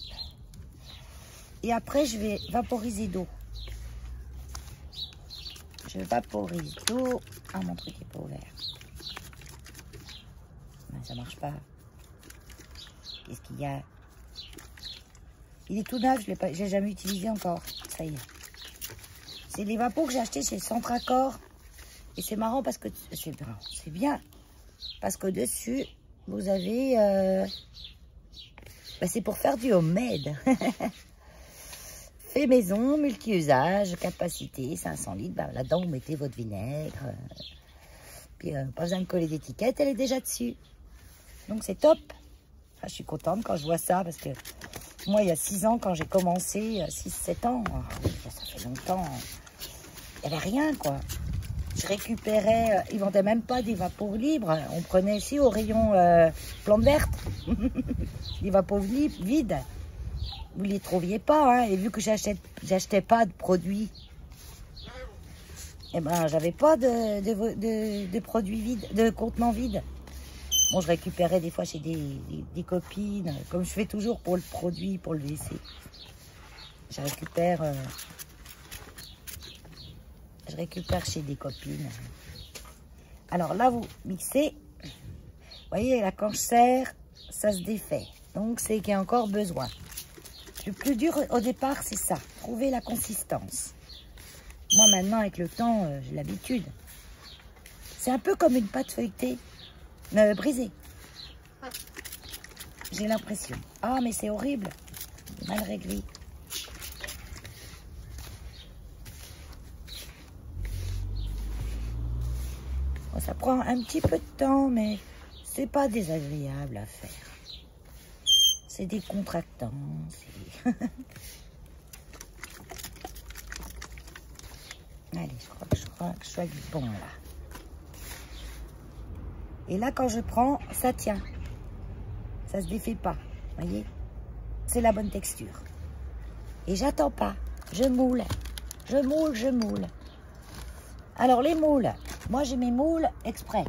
Et après je vais vaporiser d'eau. Je vaporise d'eau. Ah, mon truc n'est pas ouvert. Ben, ça marche pas. Qu'est-ce qu'il y a? Il est tout neuf, je l'ai jamais utilisé encore. Ça y est. C'est des vapos que j'ai achetés chez Centracor. Et c'est marrant parce que... C'est bien. Parce que dessus, vous avez... Ben, c'est pour faire du homemade. Fait maison, multi-usage, capacité, 500 litres. Ben, là-dedans, vous mettez votre vinaigre. Puis, pas besoin de coller d'étiquette, elle est déjà dessus. Donc, c'est top. Enfin, je suis contente quand je vois ça, parce que moi, il y a 6 ans, quand j'ai commencé, 6-7 ans, ça fait longtemps, il n'y avait rien, quoi. Je récupérais, ils ne vendaient même pas des vapos libres. On prenait ici au rayon plantes vertes, des vapos vides. Vous ne les trouviez pas, hein. Et vu que j'achetais pas de produits, eh ben, j'avais pas de produits vides, de contenants vides. Bon, je récupérais des fois chez des copines, comme je fais toujours pour le produit, pour le WC. Je récupère chez des copines. Alors là, vous mixez. Vous voyez, là, quand je serre, ça se défait. Donc, c'est qu'il y a encore besoin. Le plus dur au départ, c'est ça. Trouver la consistance. Moi, maintenant, avec le temps, j'ai l'habitude. C'est un peu comme une pâte feuilletée, brisée. J'ai l'impression. Ah, mais c'est horrible. Mal réglé. Bon, ça prend un petit peu de temps, mais c'est pas désagréable à faire. C'est décontractant. Allez, je crois que je suis bon là. Et là, quand je prends, ça tient. Ça se défait pas. Vous voyez? C'est la bonne texture. Et j'attends pas. Je moule. Je moule, je moule. Alors, les moules. Moi, j'ai mes moules exprès.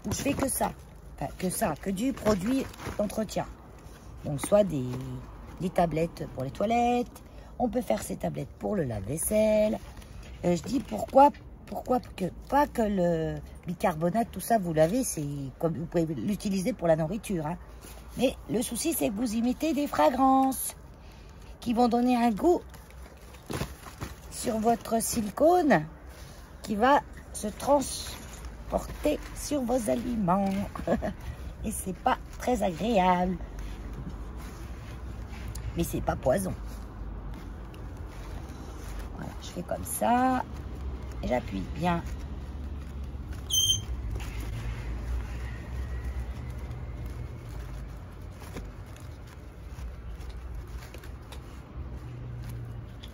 Où je fais que ça. Enfin, que du produit d'entretien. Donc, soit des tablettes pour les toilettes. On peut faire ces tablettes pour le lave-vaisselle. Je dis pourquoi pas que le bicarbonate, tout ça, vous l'avez, c'est comme vous pouvez l'utiliser pour la nourriture. Hein. Mais le souci, c'est que vous y mettez des fragrances qui vont donner un goût sur votre silicone qui va se transporter sur vos aliments. Et c'est pas très agréable. Mais c'est pas poison. Voilà, je fais comme ça. Et j'appuie bien.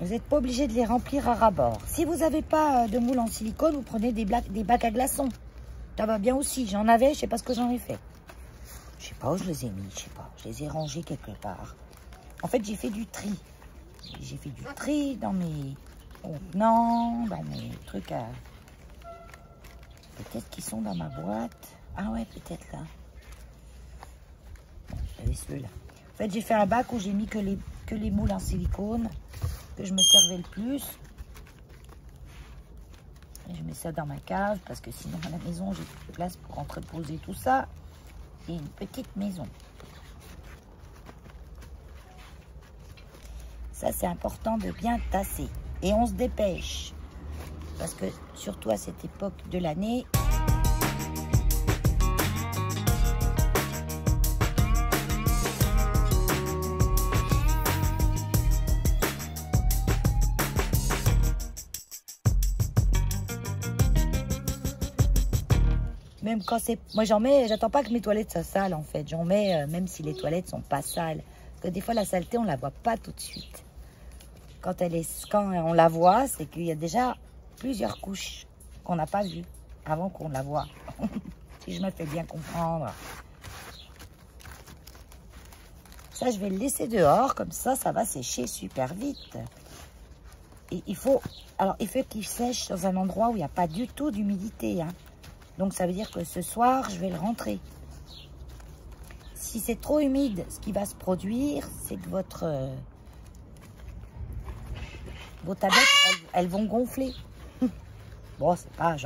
Vous n'êtes pas obligé de les remplir à ras-bord. Si vous n'avez pas de moule en silicone, vous prenez des bacs à glaçons. Ça va bien aussi. J'en avais, je ne sais pas ce que j'en ai fait. Je ne sais pas où je les ai mis, je sais pas. Je les ai rangés quelque part. En fait, j'ai fait du tri. J'ai fait du tri dans mes contenants, dans mes trucs à... Peut-être qu'ils sont dans ma boîte. Ah ouais, peut-être là. J'avais celui-là. En fait, j'ai fait un bac où j'ai mis que les moules en silicone, que je me servais le plus. Et je mets ça dans ma cave, parce que sinon, à la maison, j'ai plus de place pour entreposer tout ça. Et une petite maison. Ça, c'est important de bien tasser. Et on se dépêche. Parce que, surtout à cette époque de l'année... Même quand c'est... Moi, j'en mets... J'attends pas que mes toilettes soient sales, en fait. J'en mets, même si les toilettes sont pas sales. Parce que des fois, la saleté, on la voit pas tout de suite. Quand on la voit, c'est qu'il y a déjà plusieurs couches qu'on n'a pas vues avant qu'on la voie. Si je me fais bien comprendre. Ça, je vais le laisser dehors. Comme ça va sécher super vite. Et il faut qu'il sèche dans un endroit où il n'y a pas du tout d'humidité, hein. Donc, ça veut dire que ce soir, je vais le rentrer. Si c'est trop humide, ce qui va se produire, c'est que vos tablettes, elles vont gonfler. Bon, c'est pas,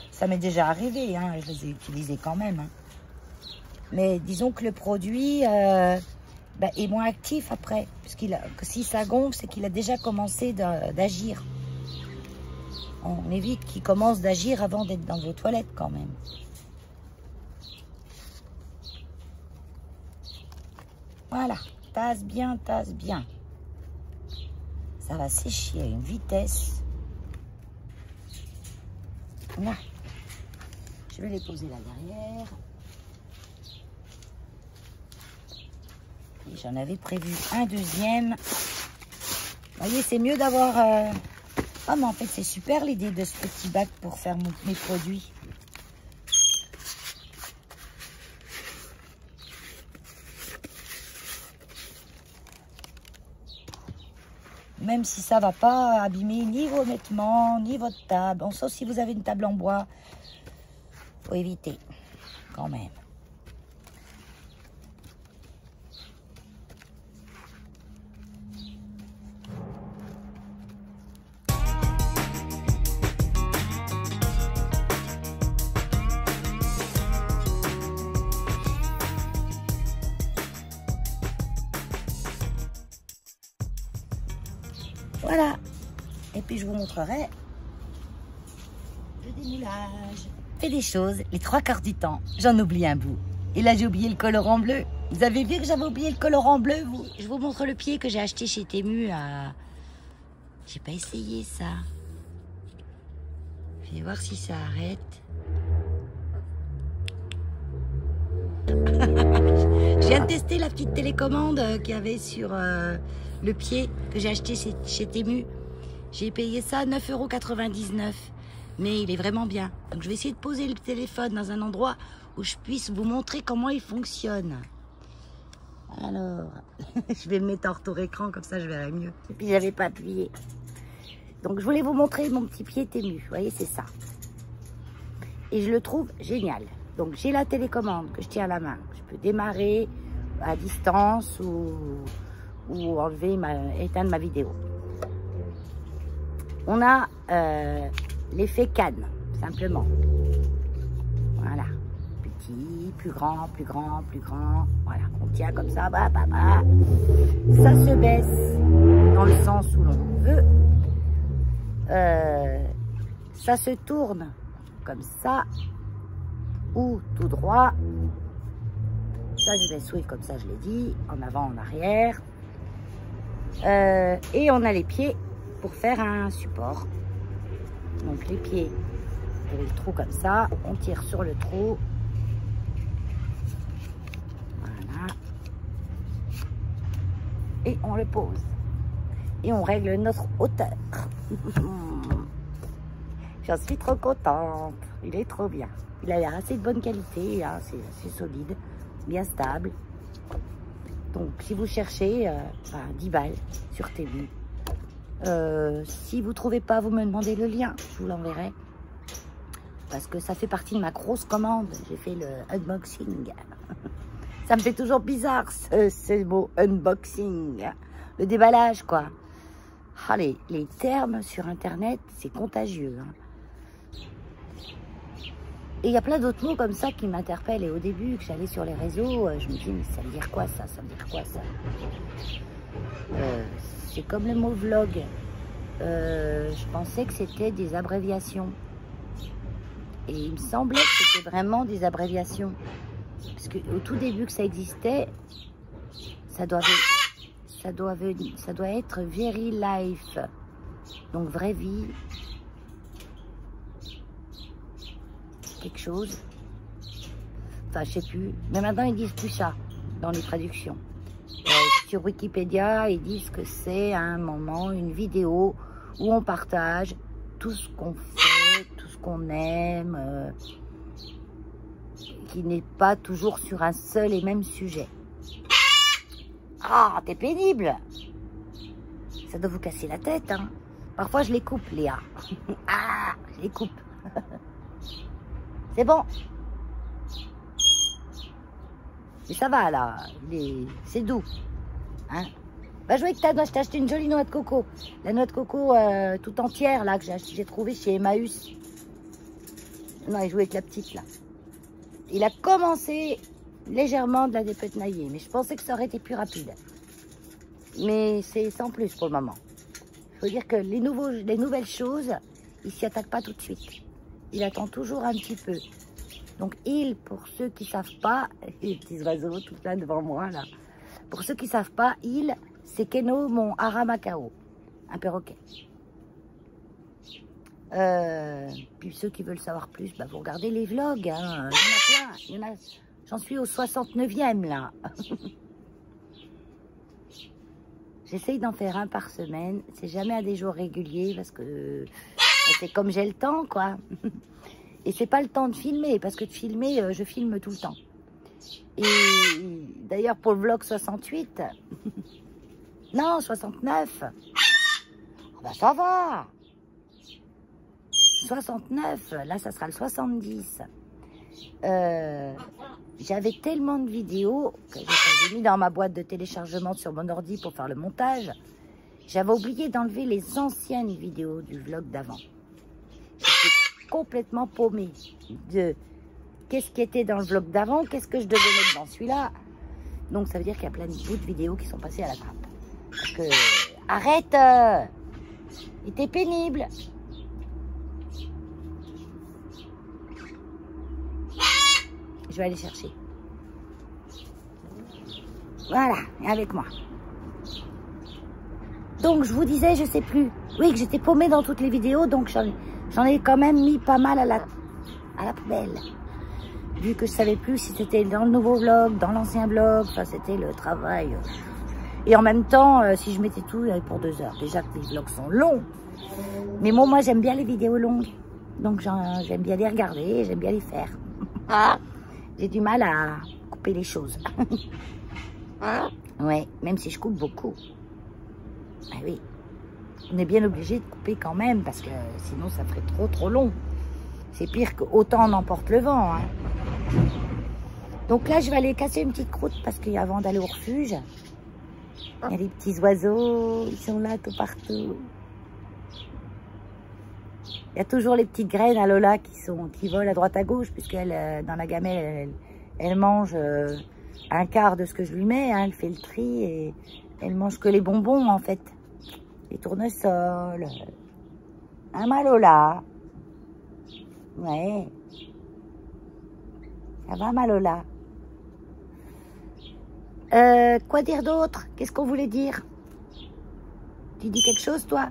ça m'est déjà arrivé, hein, je les ai utilisées quand même. Hein. Mais disons que le produit est moins actif après. Parce si ça gonfle, c'est qu'il a déjà commencé d'agir. On évite qu'il commence d'agir avant d'être dans vos toilettes quand même. Voilà, tasse bien, tasse bien. Ça va sécher à une vitesse. Là. Je vais les poser là derrière. Et j'en avais prévu un deuxième. Vous voyez, c'est mieux d'avoir... Ah, mais en fait, c'est super l'idée de ce petit bac pour faire mes produits. Même si ça ne va pas abîmer ni vos vêtements, ni votre table. Bon, sauf si vous avez une table en bois, faut éviter quand même. Voilà. Et puis je vous montrerai le démoulage. Je fais des choses les 3/4 du temps. J'en oublie un bout. Et là j'ai oublié le colorant bleu. Vous avez vu que j'avais oublié le colorant bleu, vous? Je vous montre le pied que j'ai acheté chez Temu à... J'ai pas essayé ça. Je vais voir si ça arrête. Je viens de tester la petite télécommande qu'il y avait sur le pied que j'ai acheté chez Temu. J'ai payé ça 9,99 €. Mais il est vraiment bien. Donc je vais essayer de poser le téléphone dans un endroit où je puisse vous montrer comment il fonctionne. Alors, je vais le mettre en retour écran, comme ça je verrai mieux. Et puis j'avais pas appuyé. Donc je voulais vous montrer mon petit pied Temu. Vous voyez, c'est ça. Et je le trouve génial. Donc j'ai la télécommande que je tiens à la main. Je peux démarrer à distance ou enlever, éteindre ma vidéo. On a l'effet canne, simplement. Voilà. Petit, plus grand, plus grand, plus grand. Voilà, on tient comme ça. Bah, bah, bah. Ça se baisse dans le sens où l'on veut. Ça se tourne comme ça. Ou tout droit. Ça, je vais suivre comme ça, je l'ai dit. En avant, en arrière. Et on a les pieds pour faire un support. Donc les pieds, vous avez le trou comme ça. On tire sur le trou. Voilà. Et on le pose. Et on règle notre hauteur. J'en suis trop contente. Il est trop bien. Il a l'air assez de bonne qualité, hein, c'est assez solide, bien stable. Donc, si vous cherchez, 10 balles sur Temu. Si vous ne trouvez pas, vous me demandez le lien, je vous l'enverrai. parce que ça fait partie de ma grosse commande. J'ai fait le unboxing. Ça me fait toujours bizarre ce mot unboxing. Le déballage, quoi. Ah, les termes sur Internet, c'est contagieux. Hein. Et il y a plein d'autres mots comme ça qui m'interpellent. Et au début, que j'allais sur les réseaux, je me dis, mais ça veut dire quoi ça? Ça veut dire quoi ça? C'est comme le mot vlog. Je pensais que c'était des abréviations. Et il me semblait que c'était vraiment des abréviations. Parce qu'au tout début que ça existait, ça doit être Very Life. Donc vraie vie. Quelque chose. Enfin, je sais plus. Mais maintenant, ils disent plus ça dans les traductions. Sur Wikipédia, ils disent que c'est un moment, une vidéo où on partage tout ce qu'on fait, tout ce qu'on aime, qui n'est pas toujours sur un seul et même sujet. Ah, t'es pénible! Ça doit vous casser la tête, hein. Parfois, je les coupe, Léa. Ah, je les coupe. C'est bon. Mais ça va, là. C'est doux. Hein? Va jouer avec ta noix. Je t'ai acheté une jolie noix de coco. La noix de coco tout entière, là, que j'ai trouvée chez Emmaüs. Non, il jouait avec la petite, là. Il a commencé légèrement de la dépetenailler. Mais je pensais que ça aurait été plus rapide. Mais c'est sans plus pour le moment. Il faut dire que les nouvelles choses, il s'y attaque pas tout de suite. Il attend toujours un petit peu. Donc, pour ceux qui ne savent pas, les petits oiseaux tout plein devant moi, là. Pour ceux qui ne savent pas, c'est Keno, mon aramacao, un perroquet. Puis ceux qui veulent savoir plus, bah, vous regardez les vlogs. Hein. Il y en a plein. J'en suis au 69e, là. J'essaye d'en faire un par semaine. C'est jamais à des jours réguliers parce que c'est comme j'ai le temps, quoi. Et c'est pas le temps de filmer, parce que de filmer, je filme tout le temps. Et d'ailleurs, pour le vlog 68, non, 69, oh ben ça va. 69, là, ça sera le 70. J'avais tellement de vidéos que j'ai mis dans ma boîte de téléchargement sur mon ordi pour faire le montage. J'avais oublié d'enlever les anciennes vidéos du vlog d'avant. J'étais complètement paumée de qu'est-ce qui était dans le vlog d'avant, qu'est-ce que je devais mettre dans celui-là. Donc ça veut dire qu'il y a plein de bouts de vidéos qui sont passés à la trappe. Parce que, arrête, il était pénible. Je vais aller chercher. Voilà, avec moi. Donc je vous disais, je sais plus. Oui, que j'étais paumée dans toutes les vidéos, donc j'en ai quand même mis pas mal à la poubelle. Vu que je savais plus si c'était dans le nouveau vlog, dans l'ancien vlog, enfin c'était le travail. Et en même temps, si je mettais tout, il y avait pour 2 heures. Déjà que les vlogs sont longs. Mais bon, moi j'aime bien les vidéos longues. Donc j'aime bien les regarder, j'aime bien les faire. J'ai du mal à couper les choses. Ouais, même si je coupe beaucoup. Ah oui. On est bien obligé de couper quand même, parce que sinon ça ferait trop long. C'est pire qu'autant on emporte le vent. Hein. Donc là, je vais aller casser une petite croûte, parce qu'avant d'aller au refuge, il y a les petits oiseaux, ils sont là tout partout. Il y a toujours les petites graines à Lola qui volent à droite à gauche, puisqu'elle, dans la gamelle, elle mange un quart de ce que je lui mets. Hein, elle fait le tri et elle mange que les bonbons, en fait. Les tournesols. Hein, ma Lola? Ouais. Ça va, ma Lola? Quoi dire d'autre? Qu'est-ce qu'on voulait dire? Tu dis quelque chose, toi?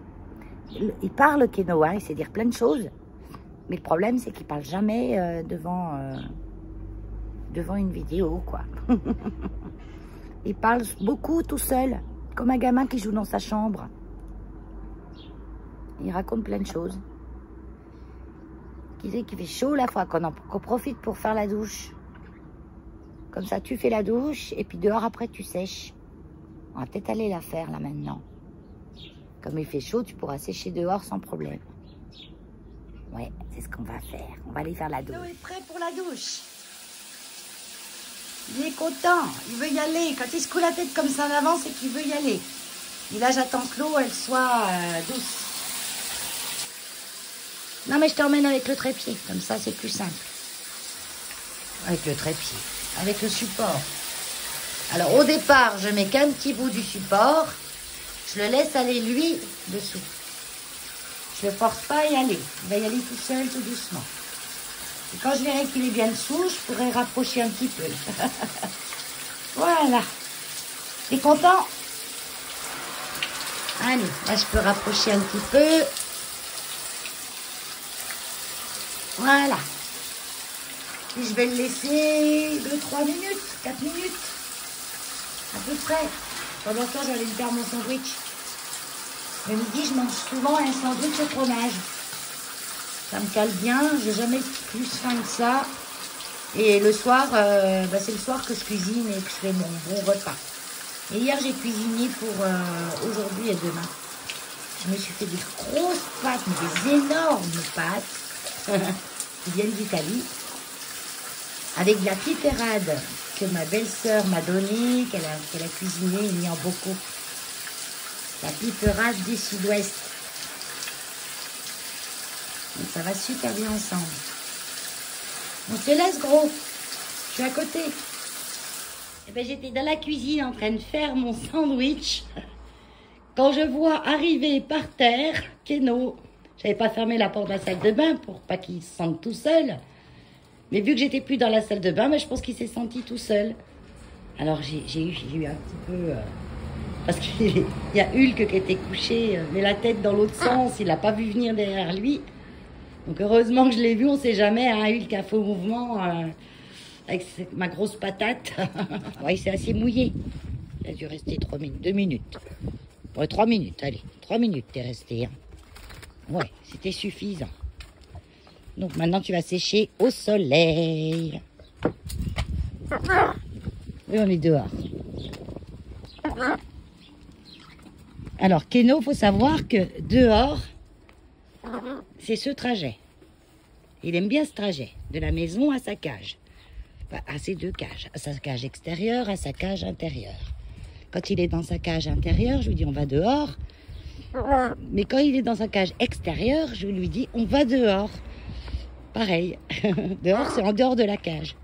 Il parle, Keno, hein, il sait dire plein de choses. Mais le problème, c'est qu'il parle jamais devant une vidéo, quoi. Il parle beaucoup tout seul, comme un gamin qui joue dans sa chambre. Il raconte plein de choses. Qui dit qu'il fait chaud la fois, qu'on profite pour faire la douche. Comme ça, tu fais la douche, et puis dehors, après, tu sèches. On va peut-être aller la faire, là, maintenant. Comme il fait chaud, tu pourras sécher dehors sans problème. Ouais, c'est ce qu'on va faire. On va aller faire la douche. L'eau est prêt pour la douche. Il est content, il veut y aller. Quand il secoue la tête comme ça en avant, c'est qu'il veut y aller. Et là, j'attends que l'eau, elle soit douce. Non, mais je t'emmène avec le trépied. Comme ça, c'est plus simple. Avec le trépied. Avec le support. Alors, au départ, je mets qu'un petit bout du support. Je le laisse aller, lui, dessous. Je le force pas à y aller. Il va y aller tout seul, tout doucement. Et quand je verrai qu'il est bien dessous, je pourrai rapprocher un petit peu. Voilà. T'es content? Allez, là, je peux rapprocher un petit peu. Voilà. Et je vais le laisser 2-3 minutes, 4 minutes. À peu près. Pendant ce temps, j'allais me faire mon sandwich. Le midi, je mange souvent un sandwich au fromage. Ça me cale bien, j'ai jamais plus faim que ça. Et le soir, c'est le soir que je cuisine et que je fais mon bon repas. Et hier, j'ai cuisiné pour aujourd'hui et demain. Je me suis fait des grosses pâtes, mais des énormes pâtes, qui viennent d'Italie, avec de la piperade que ma belle-sœur m'a donnée, qu'elle a cuisinée, il y en a beaucoup. La piperade du sud-ouest. Donc ça va super bien ensemble. On se laisse, gros. Je suis à côté. Eh ben, j'étais dans la cuisine en train de faire mon sandwich. Quand je vois arriver par terre Keno, j'avais pas fermé la porte de la salle de bain pour pas qu'il se sente tout seul. Mais vu que j'étais plus dans la salle de bain, je pense qu'il s'est senti tout seul. Alors j'ai eu un petit peu... parce qu'il y a Hulk qui était couché, mais la tête dans l'autre sens, il n'a pas vu venir derrière lui. Donc heureusement que je l'ai vu, on ne sait jamais, hein, Hulk a fait au mouvement avec ma grosse patate. Ouais, il s'est assez mouillé. Il a dû rester 3 minutes, 2 minutes. Ouais, 3 minutes, allez, 3 minutes t'es resté. Hein. Ouais, c'était suffisant. Donc maintenant tu vas sécher au soleil. Et on est dehors. Alors Keno, faut savoir que dehors, c'est ce trajet. Il aime bien ce trajet, de la maison à sa cage. Enfin, à ses 2 cages, à sa cage extérieure, à sa cage intérieure. Quand il est dans sa cage intérieure, je lui dis on va dehors. Mais quand il est dans sa cage extérieure, je lui dis on va dehors. Pareil, dehors c'est en dehors de la cage.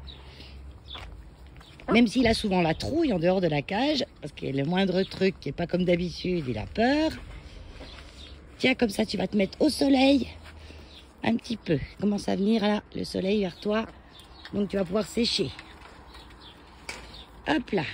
Même s'il a souvent la trouille en dehors de la cage, parce qu'il y a le moindre truc qui n'est pas comme d'habitude, il a peur. Tiens, comme ça tu vas te mettre au soleil. Un petit peu. Il commence à venir là, le soleil vers toi. Donc tu vas pouvoir sécher. Hop là.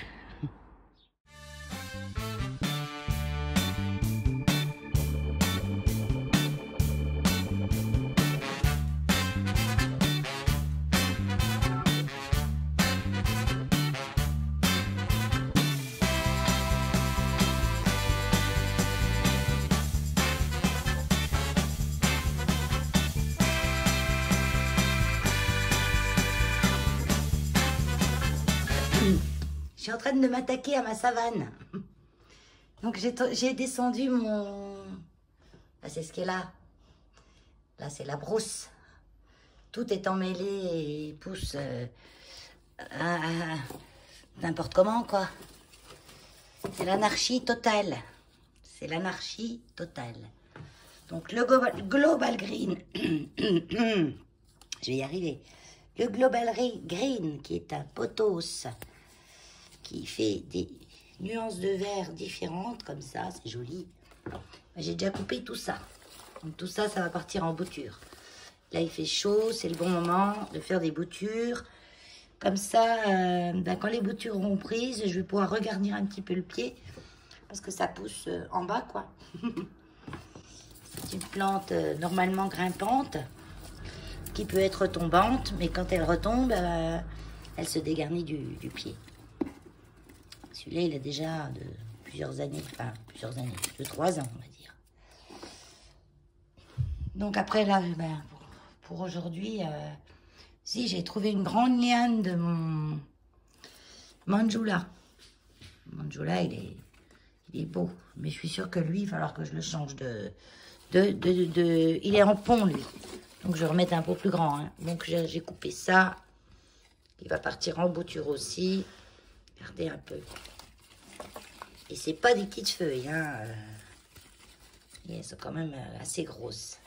Je suis en train de m'attaquer à ma savane. Donc j'ai descendu mon... Là, c'est ce qui est là. Là, c'est la brousse. Tout est emmêlé et pousse n'importe comment, quoi. C'est l'anarchie totale. C'est l'anarchie totale. Donc le Global Green... Je vais y arriver. Le Global Green, qui est un pothos... qui fait des nuances de vert différentes, comme ça, c'est joli. J'ai déjà coupé tout ça. Donc tout ça, ça va partir en bouture. Là, il fait chaud, c'est le bon moment de faire des boutures. Comme ça, quand les boutures auront prise, je vais pouvoir regarnir un petit peu le pied, parce que ça pousse en bas, quoi. C'est une plante normalement grimpante, qui peut être tombante, mais quand elle retombe, elle se dégarnit du pied. Celui-là, il a déjà de plusieurs années, 2-3 ans, on va dire. Donc après, là, pour aujourd'hui, si j'ai trouvé une grande liane de mon Manjula. Manjula, il est beau, mais je suis sûre que lui, il va falloir que je le change il est en pont, lui. Donc je vais remettre un pot plus grand. Hein. Donc j'ai coupé ça. Il va partir en bouture aussi. Regardez un peu. Et c'est pas des petites feuilles. Hein. Elles sont quand même assez grosses.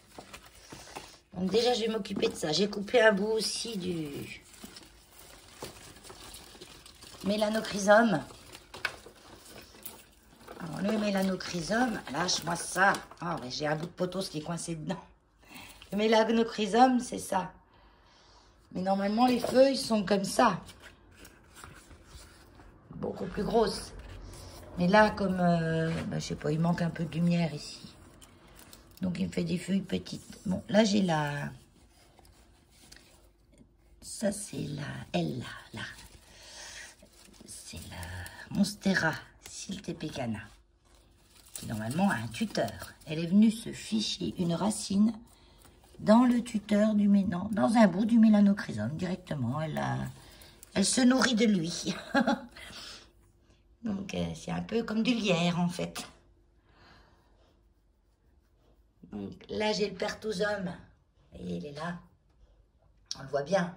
Donc déjà je vais m'occuper de ça. J'ai coupé un bout aussi du mélanochrysum. Alors le mélanochrysum, lâche-moi ça. Oh, mais j'ai un bout de potos qui est coincé dedans. Le mélanochrysum, c'est ça. Mais normalement, les feuilles sont comme ça. Beaucoup plus grosses. Mais là, comme, je sais pas, il manque un peu de lumière ici. Donc, il me fait des feuilles petites. Bon, là, j'ai la... Ça, c'est la... Elle, là. C'est la Monstera siltepecana. Qui, normalement, a un tuteur. Elle est venue se ficher une racine dans le tuteur du dans un bout du mélanochrysum directement. Elle se nourrit de lui. Donc c'est un peu comme du lierre en fait. Donc là j'ai le pertusum. Vous voyez, il est là. On le voit bien.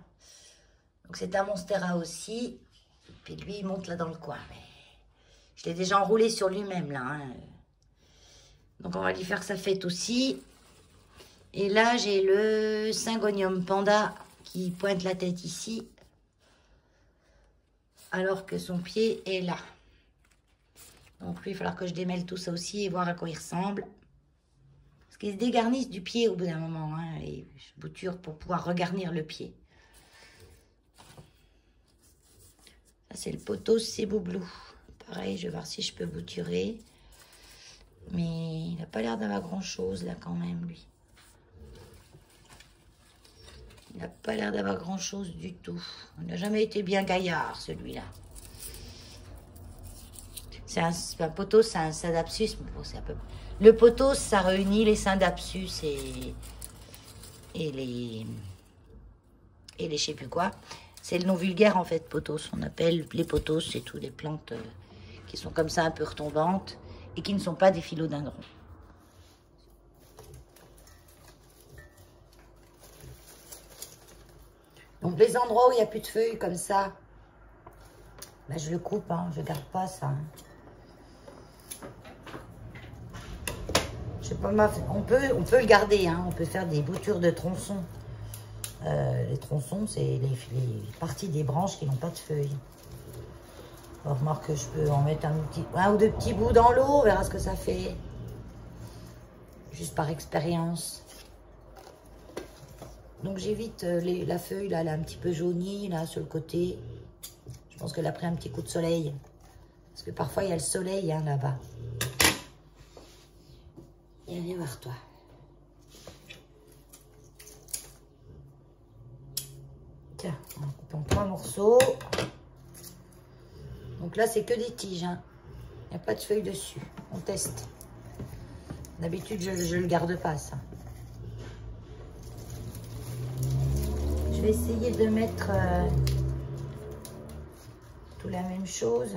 Donc c'est un Monstera aussi. Et puis lui il monte là dans le coin. Mais je l'ai déjà enroulé sur lui-même là. Hein. Donc on va lui faire sa fête aussi. Et là, j'ai le Syngonium panda qui pointe la tête ici, alors que son pied est là. Donc lui, il va falloir que je démêle tout ça aussi et voir à quoi il ressemble. Parce qu'ils se dégarnissent du pied au bout d'un moment, hein, et je bouture pour pouvoir regarnir le pied. Ça, c'est le potos, c'est Boublou. Pareil, je vais voir si je peux bouturer. Mais il n'a pas l'air d'avoir grand-chose, là, quand même, lui. Il n'a pas l'air d'avoir grand-chose du tout. Il n'a jamais été bien gaillard, celui-là. C'est un potos, c'est un Syndapsus. Bon, un peu... Le potos, ça réunit les Syndapsus et les je sais plus quoi. C'est le nom vulgaire, en fait, potos. On appelle les potos, c'est tous des plantes qui sont comme ça, un peu retombantes et qui ne sont pas des philodendrons. Donc les endroits où il n'y a plus de feuilles comme ça, ben, je le coupe, hein, je ne garde pas ça. Hein. Je sais pas, on peut le garder, hein, on peut faire des boutures de tronçons. Les tronçons, c'est les parties des branches qui n'ont pas de feuilles. On remarque que je peux en mettre un ou deux petits bouts dans l'eau, on verra ce que ça fait. Juste par expérience. Donc j'évite la feuille, là, elle est un petit peu jaunie, là, sur le côté. Je pense qu'elle a pris un petit coup de soleil. Parce que parfois, il y a le soleil, hein, là-bas. Et viens voir toi. Tiens, on coupe en 3 morceaux. Donc là, c'est que des tiges, hein. Il n'y a pas de feuilles dessus. On teste. D'habitude, je le garde pas, ça. Je vais essayer de mettre tout la même chose.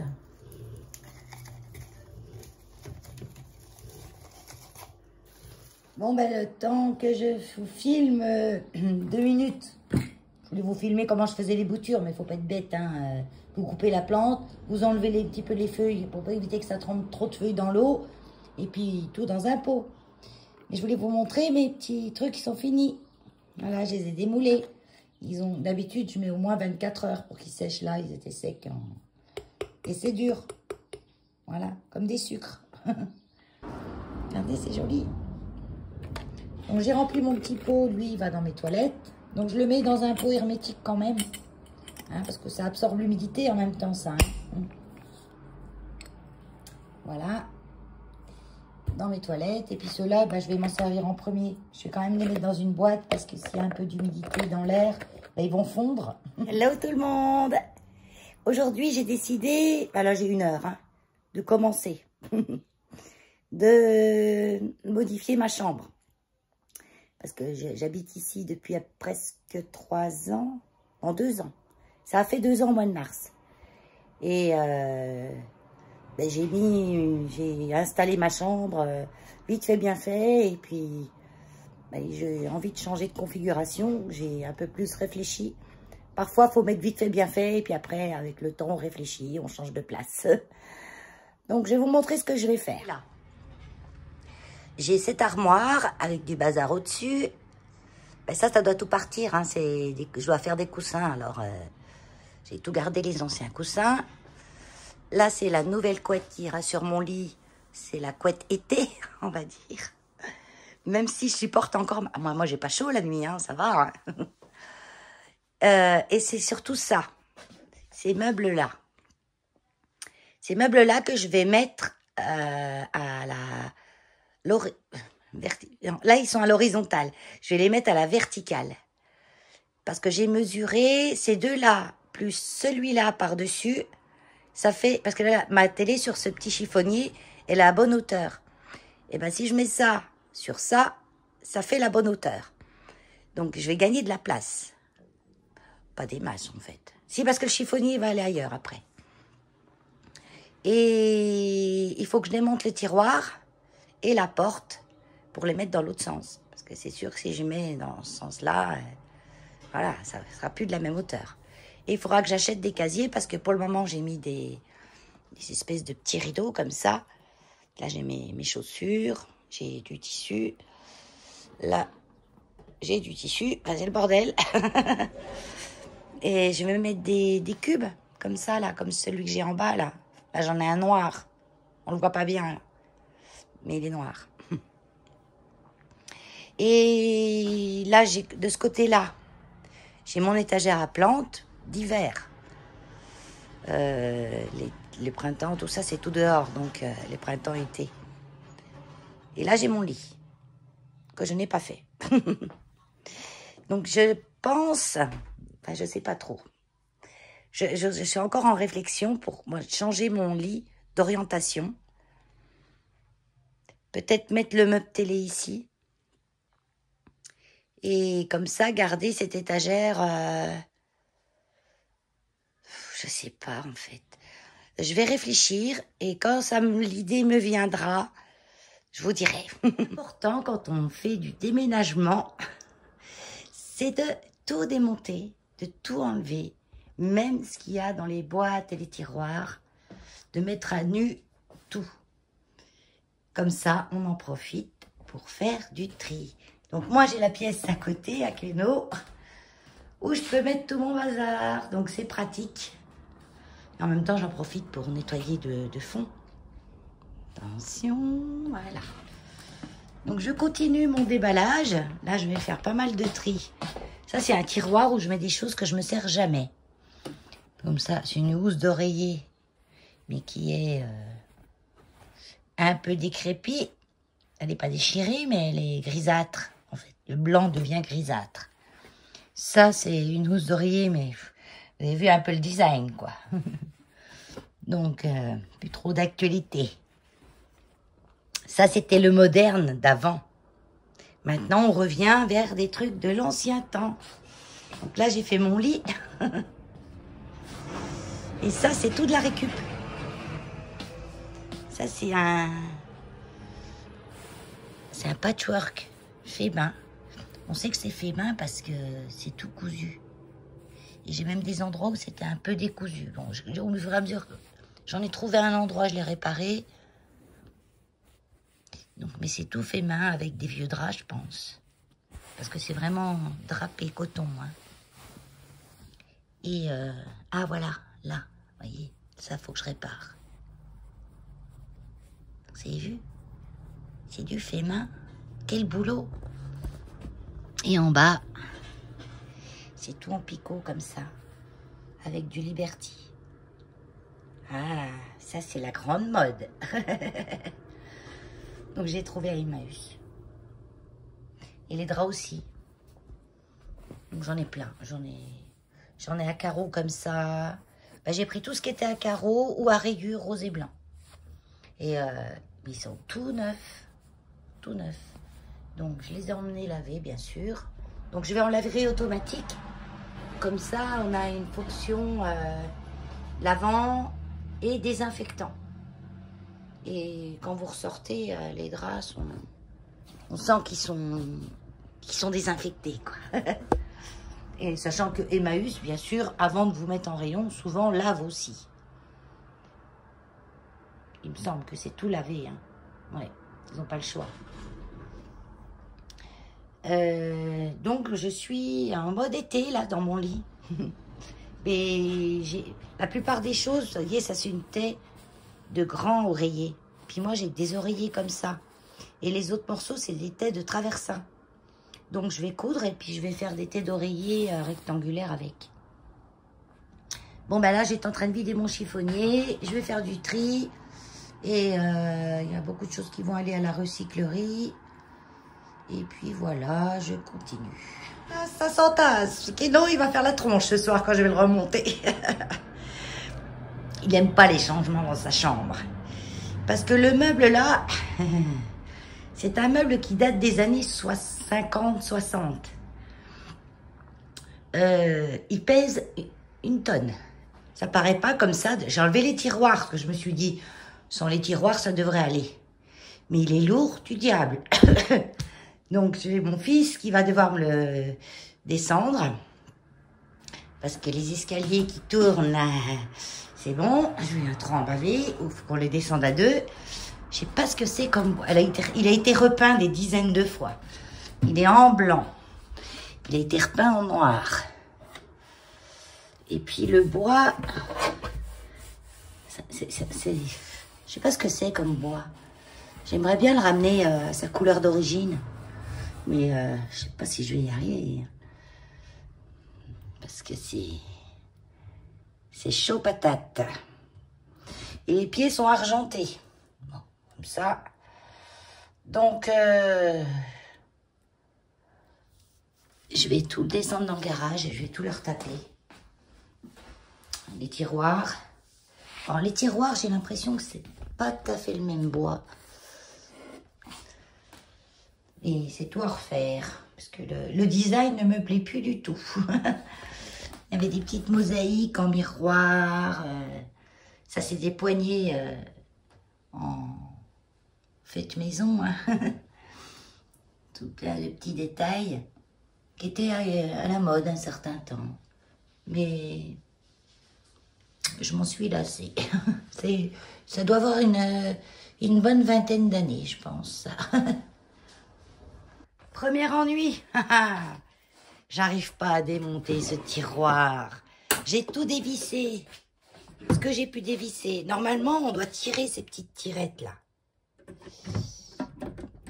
Bon, ben, le temps que je vous filme, 2 minutes. Je voulais vous filmer comment je faisais les boutures, mais il ne faut pas être bête. Hein. Vous coupez la plante, vous enlevez un petit peu les feuilles pour pas éviter que ça trempe trop de feuilles dans l'eau. Et puis, tout dans un pot. Et je voulais vous montrer mes petits trucs qui sont finis. Voilà, je les ai démoulés. D'habitude, je mets au moins 24 heures pour qu'ils sèchent là. Ils étaient secs. Et c'est dur. Voilà, comme des sucres. Regardez, c'est joli. Donc, j'ai rempli mon petit pot. Lui, il va dans mes toilettes. Donc, je le mets dans un pot hermétique quand même. Hein, parce que ça absorbe l'humidité en même temps, ça. Hein. Voilà. Dans mes toilettes. Et puis ceux-là, ben, je vais m'en servir en premier. Je vais quand même les mettre dans une boîte parce que s'il y a un peu d'humidité dans l'air, ben, ils vont fondre. Hello tout le monde. Aujourd'hui, j'ai décidé, ben là j'ai 1 heure, hein, de commencer. De modifier ma chambre. Parce que j'habite ici depuis presque 3 ans. En 2 ans. Ça a fait 2 ans au mois de mars. Et ben j'ai installé ma chambre vite fait bien fait. Et puis Ben, j'ai envie de changer de configuration. J'ai un peu plus réfléchi. Parfois, il faut mettre vite fait, bien fait. Et puis après, avec le temps, on réfléchit, on change de place. Donc, je vais vous montrer ce que je vais faire. Là, j'ai cette armoire avec du bazar au-dessus. Ben, ça doit tout partir. Hein. Je dois faire des coussins. Alors, j'ai tout gardé les anciens coussins. Là, c'est la nouvelle couette qui ira sur mon lit. C'est la couette été, on va dire. Même si je supporte encore... Moi j'ai pas chaud la nuit, hein, ça va. Hein. Et c'est surtout ça. Ces meubles-là. Ces meubles-là que je vais mettre à la... Là, ils sont à l'horizontale. Je vais les mettre à la verticale. Parce que j'ai mesuré ces deux-là, plus celui-là par-dessus. Ça fait... Parce que là, ma télé sur ce petit chiffonnier, elle est à bonne hauteur. Et bien, si je mets ça sur ça, ça fait la bonne hauteur. Donc, je vais gagner de la place. Pas des masses, en fait. Si, parce que le chiffonnier va aller ailleurs, après. Et il faut que je démonte le tiroir et la porte pour les mettre dans l'autre sens. Parce que c'est sûr que si je mets dans ce sens-là, voilà, ça ne sera plus de la même hauteur. Et il faudra que j'achète des casiers parce que pour le moment, j'ai mis des espèces de petits rideaux comme ça. Là, j'ai mes chaussures, j'ai du tissu. Là, j'ai du tissu. Enfin, c'est le bordel. Et je vais me mettre des cubes comme ça, là, comme celui que j'ai en bas, là. Là, j'en ai un noir. On le voit pas bien, là. Mais il est noir. Et là, de ce côté-là, j'ai mon étagère à plantes d'hiver. Les printemps, tout ça, c'est tout dehors. Donc, les printemps, été. Et là, j'ai mon lit. Que je n'ai pas fait. Donc, je pense... Enfin, je sais pas trop. Je suis encore en réflexion pour moi, changer mon lit d'orientation. Peut-être mettre le meuble télé ici. Et comme ça, garder cette étagère... je sais pas, en fait. Je vais réfléchir et quand l'idée me viendra, je vous dirai. L'important quand on fait du déménagement, c'est de tout démonter, de tout enlever, même ce qu'il y a dans les boîtes et les tiroirs, de mettre à nu tout. Comme ça, on en profite pour faire du tri. Donc moi, j'ai la pièce à côté, à Cléno, où je peux mettre tout mon bazar. Donc c'est pratique. En même temps, j'en profite pour nettoyer de fond. Attention, voilà. Donc, je continue mon déballage. Là, je vais faire pas mal de tri. Ça, c'est un tiroir où je mets des choses que je me sers jamais. Comme ça, c'est une housse d'oreiller, mais qui est un peu décrépite. Elle n'est pas déchirée, mais elle est grisâtre. En fait, le blanc devient grisâtre. Ça, c'est une housse d'oreiller, mais... Vous avez vu un peu le design, quoi. Donc, plus trop d'actualité. Ça, c'était le moderne d'avant. Maintenant, on revient vers des trucs de l'ancien temps. Donc là, j'ai fait mon lit. Et ça, c'est tout de la récup. Ça, c'est un patchwork fait main. On sait que c'est fait main parce que c'est tout cousu. Et j'ai même des endroits où c'était un peu décousu. Bon, au fur et à mesure, j'en ai trouvé un endroit, je l'ai réparé. Donc, mais c'est tout fait main avec des vieux draps, je pense. Parce que c'est vraiment drapé coton. Hein. Et, ah voilà, là, voyez, ça, faut que je répare. Vous avez vu? C'est du fait main. Quel boulot! Et en bas... C'est tout en picot comme ça, avec du Liberty. Ah, ça c'est la grande mode. Donc j'ai trouvé à Emmaüs. Et les draps aussi. Donc j'en ai plein. J'en ai à carreaux comme ça. Ben, j'ai pris tout ce qui était à carreaux ou à rayures rose et blanc. Et ils sont tout neufs. Tout neufs. Donc je les ai emmenés laver, bien sûr. Donc je vais en laverie automatique. Comme ça, on a une fonction lavant et désinfectant. Et quand vous ressortez, les draps, on sent qu'ils sont qui sont désinfectés, quoi. Et sachant que Emmaüs, bien sûr, avant de vous mettre en rayon, souvent lave aussi. Il me semble que c'est tout lavé, hein. Ouais, ils n'ont pas le choix. Donc, je suis en mode été, là, dans mon lit. Mais la plupart des choses, vous voyez, ça c'est une taie de grands oreillers. Puis moi, j'ai des oreillers comme ça. Et les autres morceaux, c'est des taies de traversin. Donc, je vais coudre et puis je vais faire des taies d'oreiller rectangulaires avec. Bon, ben là, j'étais en train de vider mon chiffonnier. Je vais faire du tri. Et il y a beaucoup de choses qui vont aller à la recyclerie. Et puis voilà, je continue. Ah, ça s'entasse. Keno, il va faire la tronche ce soir quand je vais le remonter. Il n'aime pas les changements dans sa chambre. Parce que le meuble là, c'est un meuble qui date des années 50-60. Il pèse 1 tonne. Ça paraît pas comme ça. J'ai enlevé les tiroirs, parce que je me suis dit, sans les tiroirs, ça devrait aller. Mais il est lourd du diable. Donc, j'ai mon fils qui va devoir me le descendre. Parce que les escaliers qui tournent, c'est bon. Je vais trop en baver. Il faut qu'on les descende à 2. Je sais pas ce que c'est comme... Il a été repeint des dizaines de fois. Il est en blanc. Il a été repeint en noir. Et puis le bois... Je sais pas ce que c'est comme bois. J'aimerais bien le ramener à sa couleur d'origine. Mais je sais pas si je vais y arriver. Parce que c'est chaud patate. Et les pieds sont argentés. Bon, comme ça. Donc, je vais tout descendre dans le garage et je vais tout leur taper. Les tiroirs. Alors, les tiroirs, j'ai l'impression que c'est pas tout à fait le même bois. Et c'est tout à refaire. Parce que le design ne me plaît plus du tout. Il y avait des petites mosaïques en miroir. Ça, c'est des poignées en faites maison. Hein. Tout plein de petits détails qui étaient à la mode un certain temps. Mais je m'en suis lassée. Ça doit avoir une bonne vingtaine d'années, je pense. Ça. Premier ennui. J'arrive pas à démonter ce tiroir. J'ai tout dévissé. Ce que j'ai pu dévisser. Normalement, on doit tirer ces petites tirettes-là.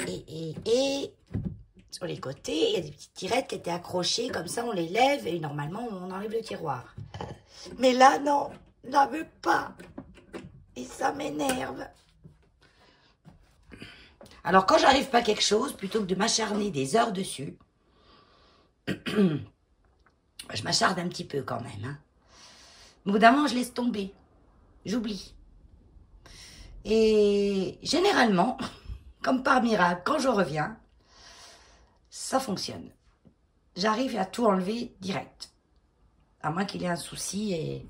Et sur les côtés, il y a des petites tirettes qui étaient accrochées. Comme ça, on les lève et normalement, on enlève le tiroir. Mais là, non. Je n'en veux pas. Et ça m'énerve. Alors, quand j'arrive pas à quelque chose, plutôt que de m'acharner des heures dessus, je m'acharne un petit peu quand même. Hein. Au bout d'un moment, je laisse tomber. J'oublie. Et généralement, comme par miracle, quand je reviens, ça fonctionne. J'arrive à tout enlever direct. À moins qu'il y ait un souci.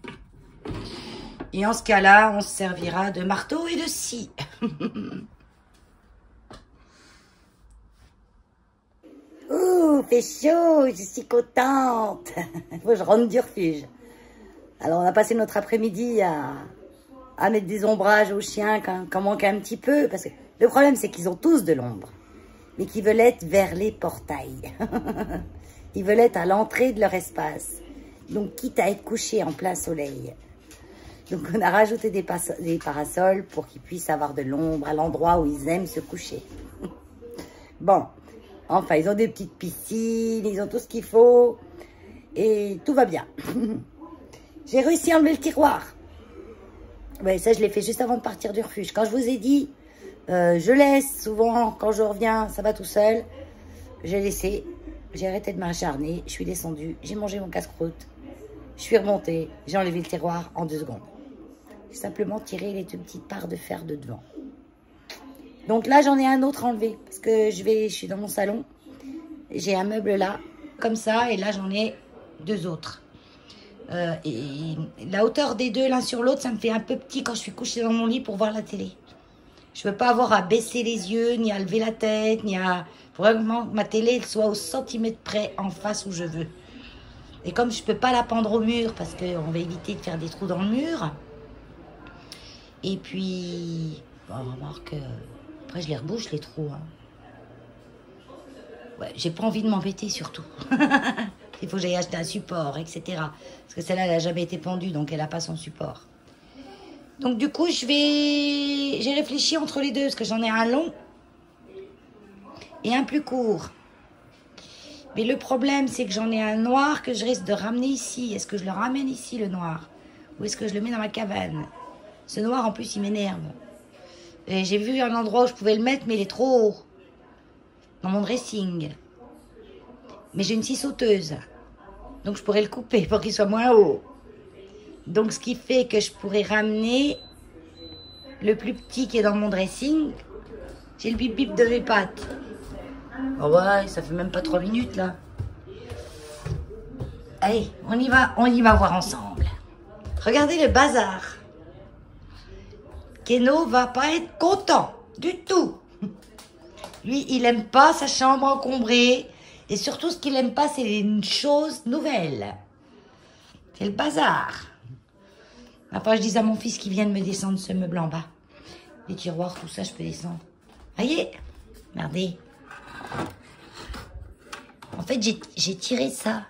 Et en ce cas-là, on se servira de marteau et de scie. Ouh, fait chaud, je suis contente. Il faut que je rentre du refuge. Alors, on a passé notre après-midi à mettre des ombrages aux chiens quand manque un petit peu. Parce que le problème, c'est qu'ils ont tous de l'ombre. Mais qu'ils veulent être vers les portails. Ils veulent être à l'entrée de leur espace. Donc, quitte à être couchés en plein soleil. Donc, on a rajouté des parasols pour qu'ils puissent avoir de l'ombre à l'endroit où ils aiment se coucher. Bon. Enfin, ils ont des petites piscines, ils ont tout ce qu'il faut. Et tout va bien. J'ai réussi à enlever le tiroir. Oui, ça, je l'ai fait juste avant de partir du refuge. Quand je vous ai dit, je laisse souvent, quand je reviens, ça va tout seul. J'ai laissé, j'ai arrêté de m'acharner, je suis descendue, j'ai mangé mon casse-croûte. Je suis remontée, j'ai enlevé le tiroir en 2 secondes. J'ai simplement tiré les 2 petites parts de fer de devant. Donc là, j'en ai un autre enlevé. Parce que je suis dans mon salon. J'ai un meuble là, comme ça. Et là, j'en ai 2 autres. Et la hauteur des 2 l'un sur l'autre, ça me fait un peu petit quand je suis couchée dans mon lit pour voir la télé. Je ne veux pas avoir à baisser les yeux, ni à lever la tête, ni à... Vraiment, ma télé, elle soit au centimètre près en face où je veux. Et comme je ne peux pas la pendre au mur, parce qu'on va éviter de faire des trous dans le mur. Et puis... Bon, remarque, après, je les rebouche, les trous. Hein. Ouais, j'ai pas envie de m'embêter, surtout. Il faut que j'aille acheter un support, etc. Parce que celle-là, elle n'a jamais été pendue, donc elle n'a pas son support. Donc du coup, j'ai réfléchi entre les deux, parce que j'en ai un long et un plus court. Mais le problème, c'est que j'en ai un noir que je risque de ramener ici. Est-ce que je le ramène ici, le noir? Ou est-ce que je le mets dans ma cabane? Ce noir, en plus, il m'énerve. Et j'ai vu un endroit où je pouvais le mettre, mais il est trop haut. Dans mon dressing. Mais j'ai une scie sauteuse. Donc je pourrais le couper pour qu'il soit moins haut. Donc ce qui fait que je pourrais ramener le plus petit qui est dans mon dressing. J'ai le bip bip de mes pattes. Oh ouais, ça fait même pas 3 minutes là. Allez, on y va voir ensemble. Regardez le bazar. Keno va pas être content du tout. Lui, il aime pas sa chambre encombrée. Et surtout, ce qu'il aime pas, c'est les choses nouvelles. C'est le bazar. Après, je dis à mon fils qui vient de me descendre ce meuble en bas. Les tiroirs, tout ça, je peux descendre. Voyez, regardez. En fait, j'ai tiré ça.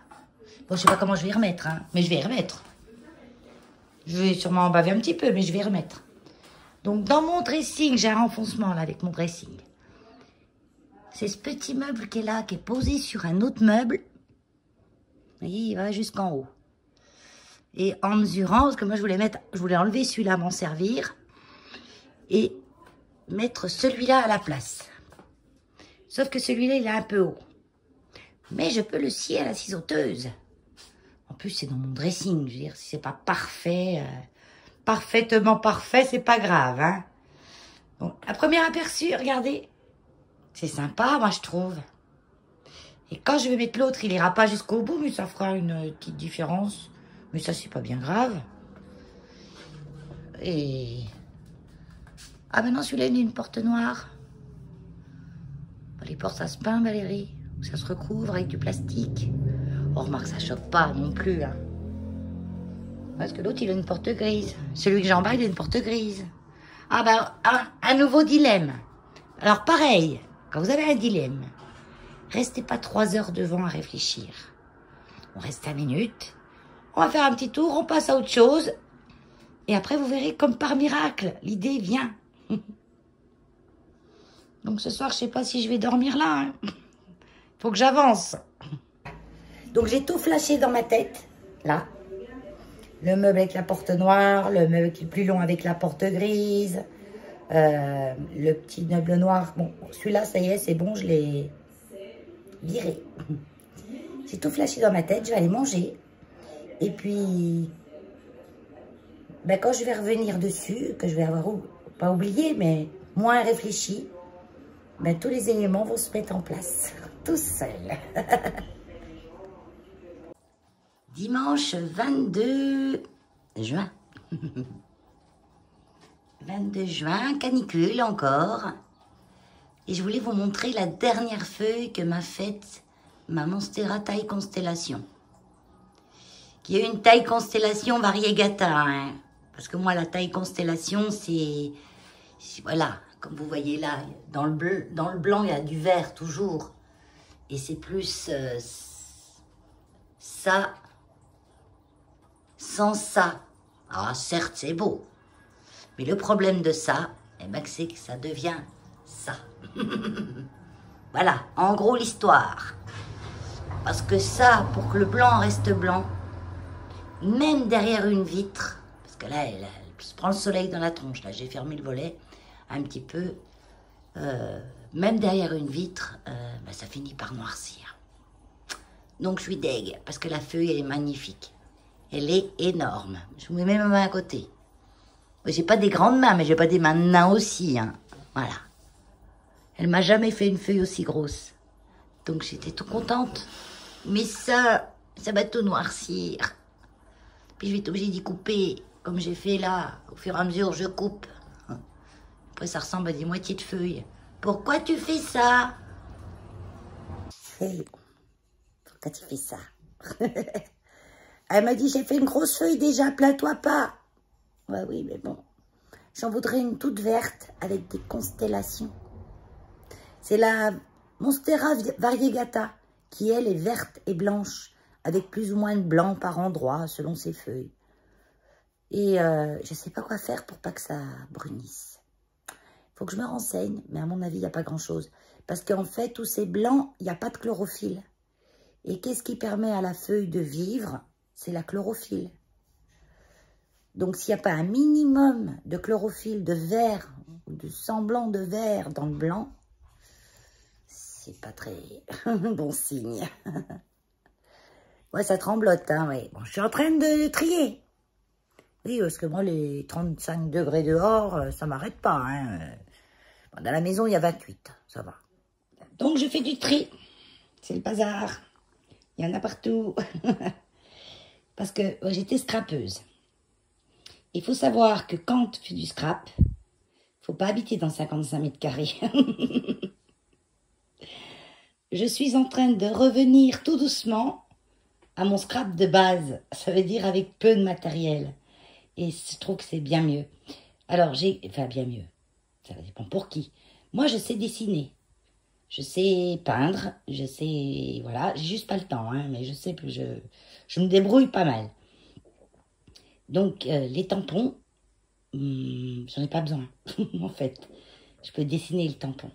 Bon, je sais pas comment je vais y remettre, hein, mais je vais y remettre. Je vais sûrement en baver un petit peu, mais je vais y remettre. Donc, dans mon dressing, j'ai un renfoncement là avec mon dressing. C'est ce petit meuble qui est là, qui est posé sur un autre meuble. Vous voyez, il va jusqu'en haut. Et en mesurant, parce que moi je voulais enlever celui-là, m'en servir, et mettre celui-là à la place. Sauf que celui-là, il est un peu haut. Mais je peux le scier à la scie sauteuse. En plus, c'est dans mon dressing. Je veux dire, si c'est pas parfait, parfaitement parfait, c'est pas grave. Hein. Donc, à premier aperçu, regardez. C'est sympa, moi, je trouve. Et quand je vais mettre l'autre, il ira pas jusqu'au bout, mais ça fera une petite différence. Mais ça, c'est pas bien grave. Et... Ah, ben non, celui-là, il a une porte noire. Les portes, ça se peint, Valérie. Ça se recouvre avec du plastique. Oh, remarque, ça choque pas non plus. Hein. Parce que l'autre, il a une porte grise. Celui que j'ai en bas, il a une porte grise. Ah, ben, un nouveau dilemme. Alors, pareil, quand vous avez un dilemme, restez pas 3 heures devant à réfléchir. On reste 5 minutes. On va faire un petit tour, on passe à autre chose. Et après, vous verrez, comme par miracle, l'idée vient. Donc ce soir, je sais pas si je vais dormir là. Hein. Faut que j'avance. Donc j'ai tout flashé dans ma tête, là. Le meuble avec la porte noire, le meuble qui est plus long avec la porte grise, le petit meuble noir. Bon, celui-là, ça y est, c'est bon, je l'ai viré. J'ai tout flashé dans ma tête, je vais aller manger. Et puis, ben, quand je vais revenir dessus, que je vais avoir, pas oublié, mais moins réfléchi, ben, tous les éléments vont se mettre en place, tout seuls. Dimanche 22 juin. 22 juin, canicule encore. Et je voulais vous montrer la dernière feuille que m'a faite ma Monstera taille constellation. Qui est une taille constellation variegata. Hein. Parce que moi, la taille constellation, c'est... Voilà, comme vous voyez là, dans le blanc, il y a du vert toujours. Et c'est plus ça, sans ça. Ah, certes, c'est beau. Mais le problème de ça, eh ben, c'est que ça devient ça. Voilà, en gros, l'histoire. Parce que ça, pour que le blanc reste blanc, même derrière une vitre, parce que là, elle se prend le soleil dans la tronche. Là, j'ai fermé le volet un petit peu. Même derrière une vitre, ben, ça finit par noircir. Donc, je suis deg, parce que la feuille, elle est magnifique. Elle est énorme. Je vous mets même ma main à côté. J'ai pas des grandes mains, mais j'ai pas des mains de nain aussi. Hein. Voilà. Elle m'a jamais fait une feuille aussi grosse. Donc, j'étais tout contente. Mais ça va tout noircir. Puis, je vais être obligée d'y couper. Comme j'ai fait là. Au fur et à mesure, je coupe. Après, ça ressemble à des moitiés de feuilles. Pourquoi tu fais ça? Pourquoi tu fais ça? Elle m'a dit, j'ai fait une grosse feuille déjà, plains-toi pas. Ouais, oui, mais bon. J'en voudrais une toute verte avec des constellations. C'est la Monstera variegata qui, elle, est verte et blanche, avec plus ou moins de blanc par endroit, selon ses feuilles. Et je ne sais pas quoi faire pour pas que ça brunisse. Il faut que je me renseigne, mais à mon avis, il n'y a pas grand-chose. Parce qu'en fait, tous ces blancs, il n'y a pas de chlorophylle. Et qu'est-ce qui permet à la feuille de vivre? C'est la chlorophylle. Donc, s'il n'y a pas un minimum de chlorophylle, de vert, ou de semblant de vert dans le blanc, c'est pas très bon signe. Ouais, ça tremblote, hein, ouais. Bon, je suis en train de trier. Oui, parce que moi, les 35 degrés dehors, ça m'arrête pas, hein. Bon, dans la maison, il y a 28, ça va. Donc, je fais du tri. C'est le bazar. Il y en a partout. Parce que j'étais scrapeuse. Il faut savoir que quand tu fais du scrap, il ne faut pas habiter dans 55 mètres carrés. Je suis en train de revenir tout doucement à mon scrap de base. Ça veut dire avec peu de matériel. Et je trouve que c'est bien mieux. Alors, enfin, bien mieux. Ça dépend pour qui. Moi, je sais dessiner. Je sais peindre. Je sais... Voilà, j'ai juste pas le temps, hein, mais je sais que je me débrouille pas mal. Donc, les tampons, j'en ai pas besoin, en fait. Je peux dessiner le tampon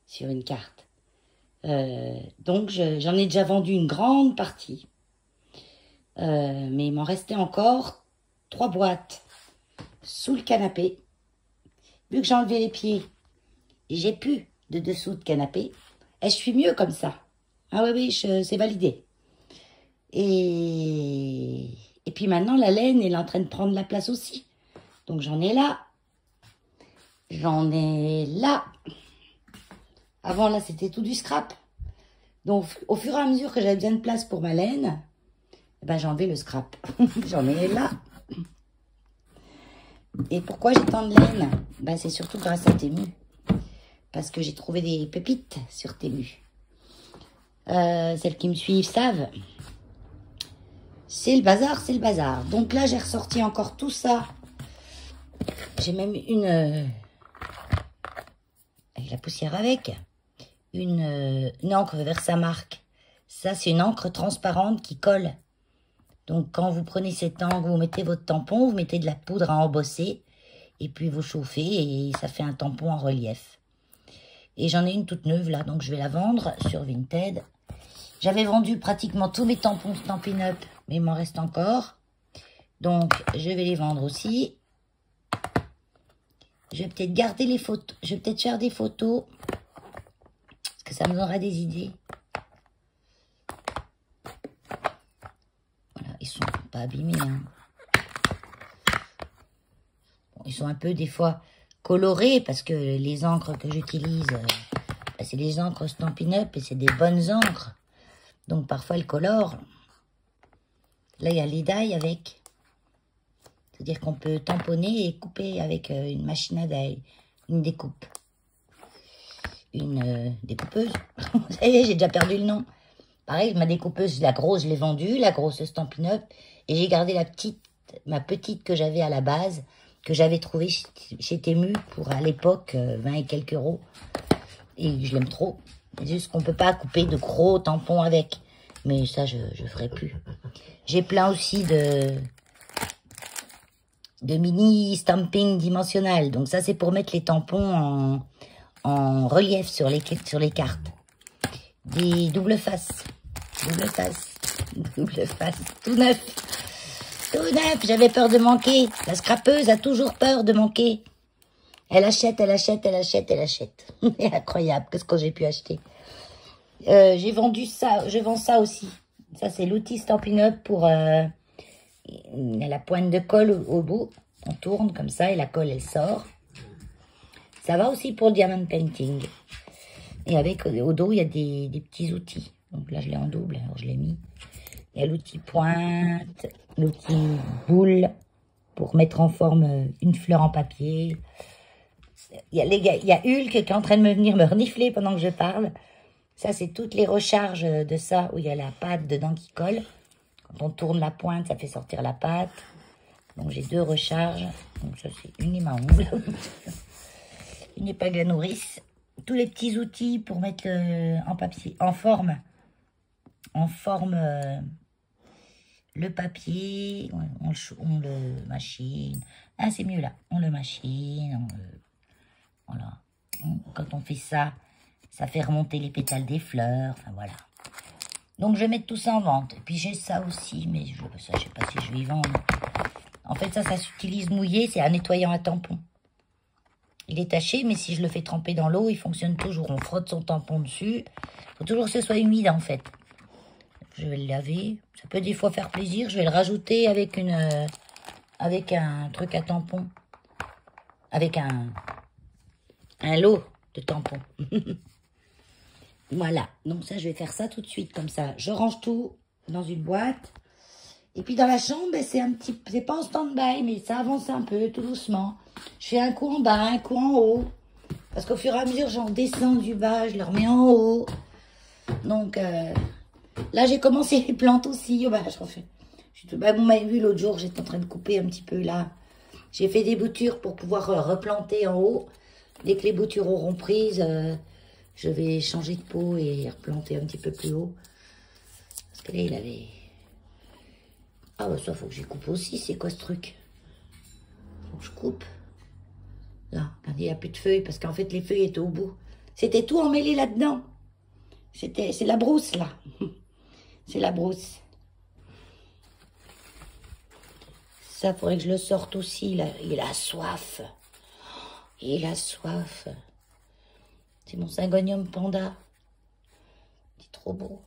sur une carte. Donc, j'en ai déjà vendu une grande partie. Mais il m'en restait encore 3 boîtes sous le canapé. Vu que j'ai enlevé les pieds, j'ai plus de dessous de canapé. Et je suis mieux comme ça. Ah oui, c'est validé. Et puis maintenant, la laine, elle est en train de prendre la place aussi. Donc j'en ai là. J'en ai là. Avant, là, c'était tout du scrap. Donc, au fur et à mesure que j'avais besoin de place pour ma laine, ben, j'ai enlevé le scrap. J'en ai là. Et pourquoi j'ai tant de laine? Ben, c'est surtout grâce à Temu. Parce que j'ai trouvé des pépites sur Temu. Celles qui me suivent savent. C'est le bazar, c'est le bazar. Donc là, j'ai ressorti encore tout ça. J'ai même une... avec la poussière avec. Une encre Versamark. Ça, c'est une encre transparente qui colle. Donc, quand vous prenez cette encre, vous mettez votre tampon, vous mettez de la poudre à embosser, et puis vous chauffez, et ça fait un tampon en relief. Et j'en ai une toute neuve, là, donc je vais la vendre sur Vinted. J'avais vendu pratiquement tous mes tampons Stampin' Up, mais il m'en reste encore. Donc, je vais les vendre aussi. Je vais peut-être garder les photos. Je vais peut-être faire des photos. Parce que ça me donnera des idées. Voilà, ils sont pas abîmés. Hein. Bon, ils sont un peu, des fois, colorés. Parce que les encres que j'utilise, c'est les encres Stampin' Up. Et c'est des bonnes encres. Donc, parfois, elles colorent. Là, il y a les die avec. C'est-à-dire qu'on peut tamponner et couper avec une machine à die. Une découpe. Une découpeuse. Ça y est, j'ai déjà perdu le nom. Pareil, ma découpeuse, la grosse, je l'ai vendue. La grosse Stampin' Up. Et j'ai gardé la petite, ma petite que j'avais à la base. Que j'avais trouvée chez Temu pour, à l'époque, 20 et quelques euros. Et je l'aime trop. C'est juste qu'on ne peut pas couper de gros tampons avec. Mais ça, je ne ferai plus. J'ai plein aussi de mini stamping dimensionnel. Donc ça, c'est pour mettre les tampons en relief sur les cartes. Des double face. Double face. Double face. Tout neuf. Tout neuf. J'avais peur de manquer. La scrapeuse a toujours peur de manquer. Elle achète, elle achète, elle achète, elle achète. C'est incroyable. Qu'est-ce que j'ai pu acheter? J'ai vendu ça. Je vends ça aussi. Ça, c'est l'outil Stampin' Up pour la pointe de colle au bout. On tourne comme ça et la colle, elle sort. Ça va aussi pour le diamond painting. Et avec, au dos, il y a des petits outils. Donc là, je l'ai en double, alors je l'ai mis. Il y a l'outil pointe, l'outil boule pour mettre en forme une fleur en papier. Il y a Hulk qui est en train de venir me renifler pendant que je parle. Ça, c'est toutes les recharges de ça, où il y a la pâte dedans qui colle. Quand on tourne la pointe, ça fait sortir la pâte. Donc, j'ai 2 recharges. Donc, ça, c'est une lime à ongles. Une épingle à nourrice. Tous les petits outils pour mettre en papier, en forme. Le papier. On le machine. Ah, c'est mieux là. On le machine. Voilà. Quand on fait ça, ça fait remonter les pétales des fleurs. Enfin, voilà. Donc, je vais mettre tout ça en vente. Et puis, j'ai ça aussi, mais ça, je sais pas si je vais y vendre. En fait, ça s'utilise mouillé. C'est un nettoyant à tampon. Il est taché, mais si je le fais tremper dans l'eau, il fonctionne toujours. On frotte son tampon dessus. Il faut toujours que ce soit humide, en fait. Je vais le laver. Ça peut des fois faire plaisir. Je vais le rajouter avec un truc à tampon. Avec un lot de tampons. Voilà. Donc ça, je vais faire ça tout de suite, comme ça. Je range tout dans une boîte. Et puis dans la chambre, ben, c'est pas en stand-by, mais ça avance un peu, tout doucement. Je fais un coup en bas, un coup en haut. Parce qu'au fur et à mesure, j'en descends du bas, je le remets en haut. Donc là, j'ai commencé les plantes aussi. Oh, ben, je refais. Vous m'avez vu l'autre jour, j'étais en train de couper un petit peu là. J'ai fait des boutures pour pouvoir replanter en haut. Dès que les boutures auront prise, je vais changer de pot et replanter un petit peu plus haut. Parce que là, il avait... Ah bah ça, faut que j'y coupe aussi. C'est quoi ce truc? Faut que je coupe. Là, il n'y a plus de feuilles parce qu'en fait, les feuilles étaient au bout. C'était tout emmêlé là-dedans. C'est la brousse, là. C'est la brousse. Ça, faudrait que je le sorte aussi, là. Il a soif. Il a soif. C'est mon syngonium panda. C'est trop beau.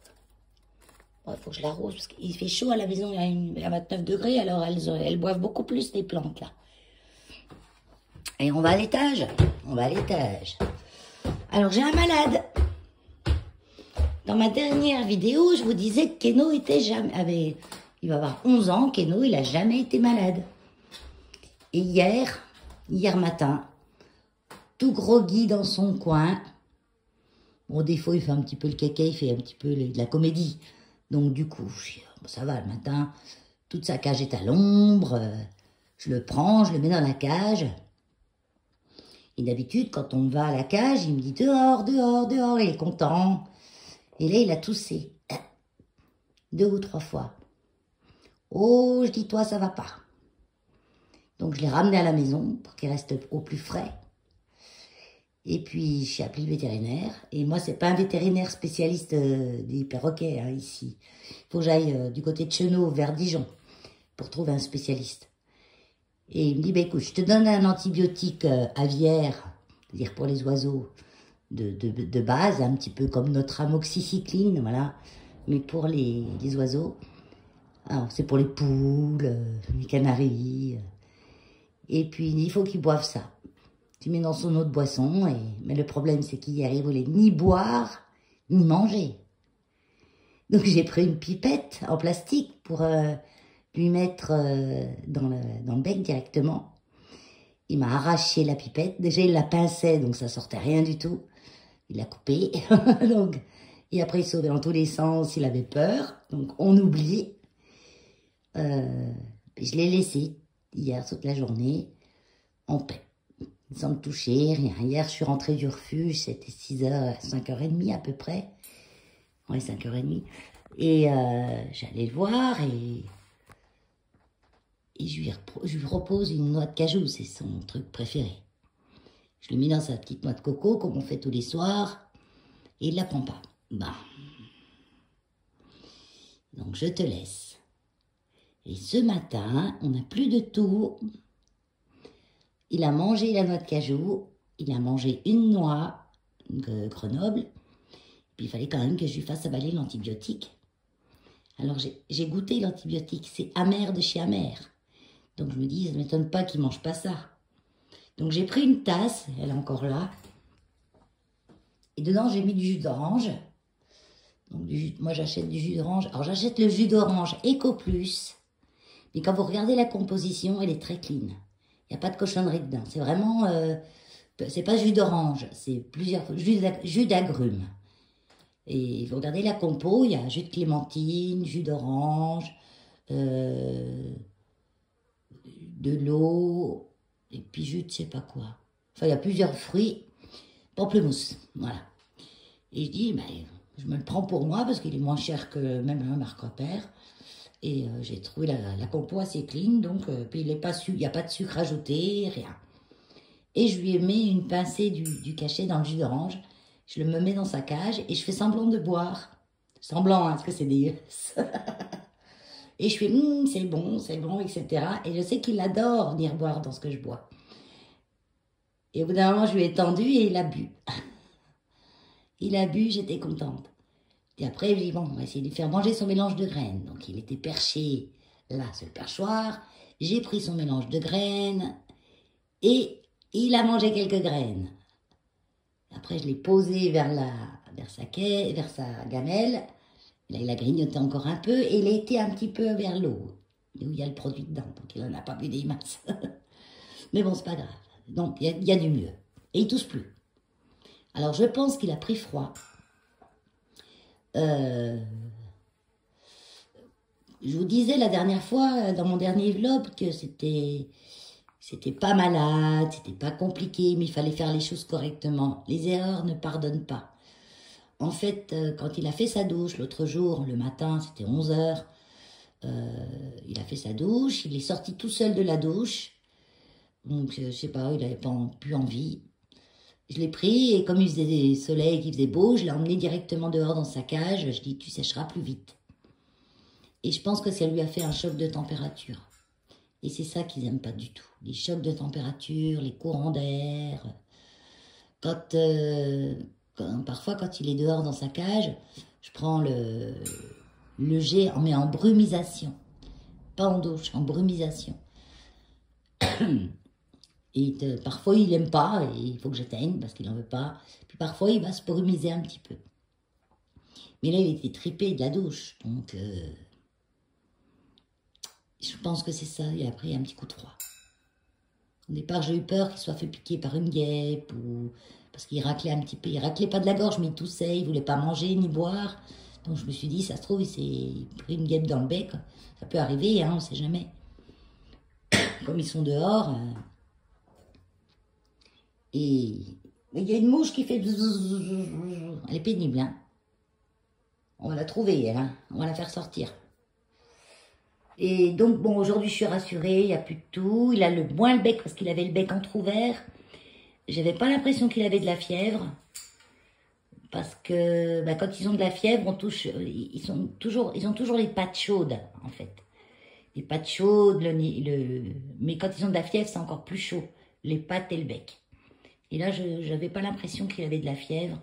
Il faut que je l'arrose parce qu'il fait chaud à la maison. Il y a 29 degrés, alors elles boivent beaucoup plus, les plantes, là. Et on va à l'étage. On va à l'étage. Alors, j'ai un malade. Dans ma dernière vidéo, je vous disais que Keno il va avoir 11 ans. Keno, il n'a jamais été malade. Et hier matin, tout groggy dans son coin. Bon, des fois, il fait un petit peu le caca, il fait un petit peu de la comédie. Donc, du coup, ça va, le matin, toute sa cage est à l'ombre. Je le prends, je le mets dans la cage. Et d'habitude, quand on va à la cage, il me dit dehors, dehors, dehors. Il est content. Et là, il a toussé. 2 ou 3 fois. Oh, je dis, toi, ça va pas. Donc, je l'ai ramené à la maison pour qu'il reste au plus frais. Et puis, j'ai appelé le vétérinaire. Et moi, c'est pas un vétérinaire spécialiste des perroquets, hein, ici. Il faut que j'aille du côté de Chenot, vers Dijon, pour trouver un spécialiste. Et il me dit, bah, écoute, je te donne un antibiotique aviaire, c'est-à-dire pour les oiseaux de base, un petit peu comme notre amoxicilline, voilà. Mais pour les oiseaux, alors c'est pour les poules, les canaris. Et puis, il faut qu'ils boivent ça. Tu mets dans son eau de boisson, mais le problème, c'est qu'hier, il voulait ni boire, ni manger. Donc, j'ai pris une pipette en plastique pour lui mettre dans le bec directement. Il m'a arraché la pipette. Déjà, il la pinçait, donc ça sortait rien du tout. Il l'a coupée. Donc, et après, il sauvait dans tous les sens, il avait peur. Donc, on oublie. Je l'ai laissé hier, toute la journée, en paix. Sans me toucher, rien. Hier, je suis rentrée du refuge, c'était 6h, 5h30 à peu près. Ouais, 5h30. Et j'allais le voir et je lui propose une noix de cajou, c'est son truc préféré. Je lui mets dans sa petite noix de coco, comme on fait tous les soirs, et il ne la prend pas. Bah. Donc, je te laisse. Et ce matin, on n'a plus de tout. Il a mangé la noix de cajou, il a mangé une noix de Grenoble, puis il fallait quand même que je lui fasse avaler l'antibiotique. Alors j'ai goûté l'antibiotique, c'est amer de chez amer. Donc je me dis, ça ne m'étonne pas qu'il ne mange pas ça. Donc j'ai pris une tasse, elle est encore là, et dedans j'ai mis du jus d'orange. Donc moi j'achète du jus d'orange, alors j'achète le jus d'orange Eco Plus, mais quand vous regardez la composition, elle est très clean. Il n'y a pas de cochonnerie dedans. C'est vraiment C'est pas jus d'orange, c'est plusieurs jus d'agrumes. Et vous regardez la compo, il y a jus de clémentine, jus d'orange, de l'eau, et puis jus de je sais pas quoi. Enfin, il y a plusieurs fruits. Pamplemousse, voilà. Et je dis, ben, je me le prends pour moi parce qu'il est moins cher que même un Marc Repère. Et j'ai trouvé la compo assez clean, donc puis il n'y a pas de sucre ajouté, rien. Et je lui mets une pincée du cachet dans le jus d'orange. Je le mets dans sa cage et je fais semblant de boire. Semblant, hein, parce que c'est dégueulasse. Et je fais, c'est bon, etc. Et je sais qu'il adore venir boire dans ce que je bois. Et au bout d'un moment, je lui ai tendu et il a bu. Il a bu, j'étais contente. Et après, je lui ai dit, bon, on va essayer de lui faire manger son mélange de graines. Donc, il était perché là, sur le perchoir. J'ai pris son mélange de graines et il a mangé quelques graines. Après, je l'ai posé vers sa gamelle. Là, il a grignoté encore un peu et il a été un petit peu vers l'eau, où il y a le produit dedans. Donc, il n'en a pas bu des masses. Mais bon, c'est pas grave. Donc, il y a du mieux. Et il tousse plus. Alors, je pense qu'il a pris froid. Je vous disais la dernière fois, dans mon dernier vlog, que c'était pas malade, c'était pas compliqué, mais il fallait faire les choses correctement. Les erreurs ne pardonnent pas. En fait, quand il a fait sa douche l'autre jour, le matin, c'était 11h, il a fait sa douche, il est sorti tout seul de la douche. Donc, je sais pas, il n'avait pas plus envie. Je l'ai pris et comme il faisait des soleils, qu'il faisait beau, je l'ai emmené directement dehors dans sa cage. Je dis, tu sécheras plus vite. Et je pense que ça lui a fait un choc de température. Et c'est ça qu'ils n'aiment pas du tout. Les chocs de température, les courants d'air. Parfois, quand il est dehors dans sa cage, je prends le jet, on met en brumisation. Pas en douche, en brumisation. Et parfois, il n'aime pas et il faut que j'éteigne parce qu'il n'en veut pas. Puis parfois, il va se brumiser un petit peu. Mais là, il était tripé de la douche. Donc, je pense que c'est ça. Il a pris un petit coup de froid. Au départ, j'ai eu peur qu'il soit fait piquer par une guêpe ou parce qu'il raclait un petit peu. Il raclait pas de la gorge, mais il toussait. Il voulait pas manger ni boire. Donc, je me suis dit, ça se trouve, il s'est pris une guêpe dans le bec. Ça peut arriver, hein, on ne sait jamais. Comme ils sont dehors... Et il y a une mouche qui fait... Elle est pénible, hein. On va la trouver, elle, hein. On va la faire sortir. Et donc, bon, aujourd'hui, je suis rassurée, il n'y a plus de tout. Il a moins le bec, parce qu'il avait le bec entrouvert. J'avais pas l'impression qu'il avait de la fièvre. Parce que quand ils ont de la fièvre, ils ont toujours les pattes chaudes, en fait. Les pattes chaudes, mais quand ils ont de la fièvre, c'est encore plus chaud. Les pattes et le bec. Et là, je n'avais pas l'impression qu'il avait de la fièvre,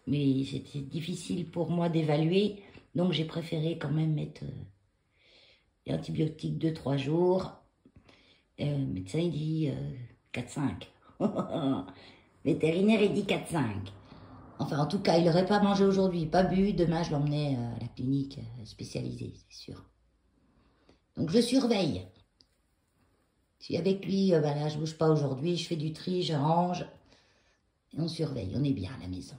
mais c'était difficile pour moi d'évaluer, donc j'ai préféré quand même mettre des antibiotiques 2-3 jours. Le médecin, il dit 4-5. Vétérinaire, il dit 4-5. Enfin, en tout cas, il n'aurait pas mangé aujourd'hui, pas bu. Demain, je l'emmenais à la clinique spécialisée, c'est sûr. Donc, je surveille. Je suis avec lui, là, je ne bouge pas aujourd'hui, je fais du tri, je range. Et on surveille, on est bien à la maison.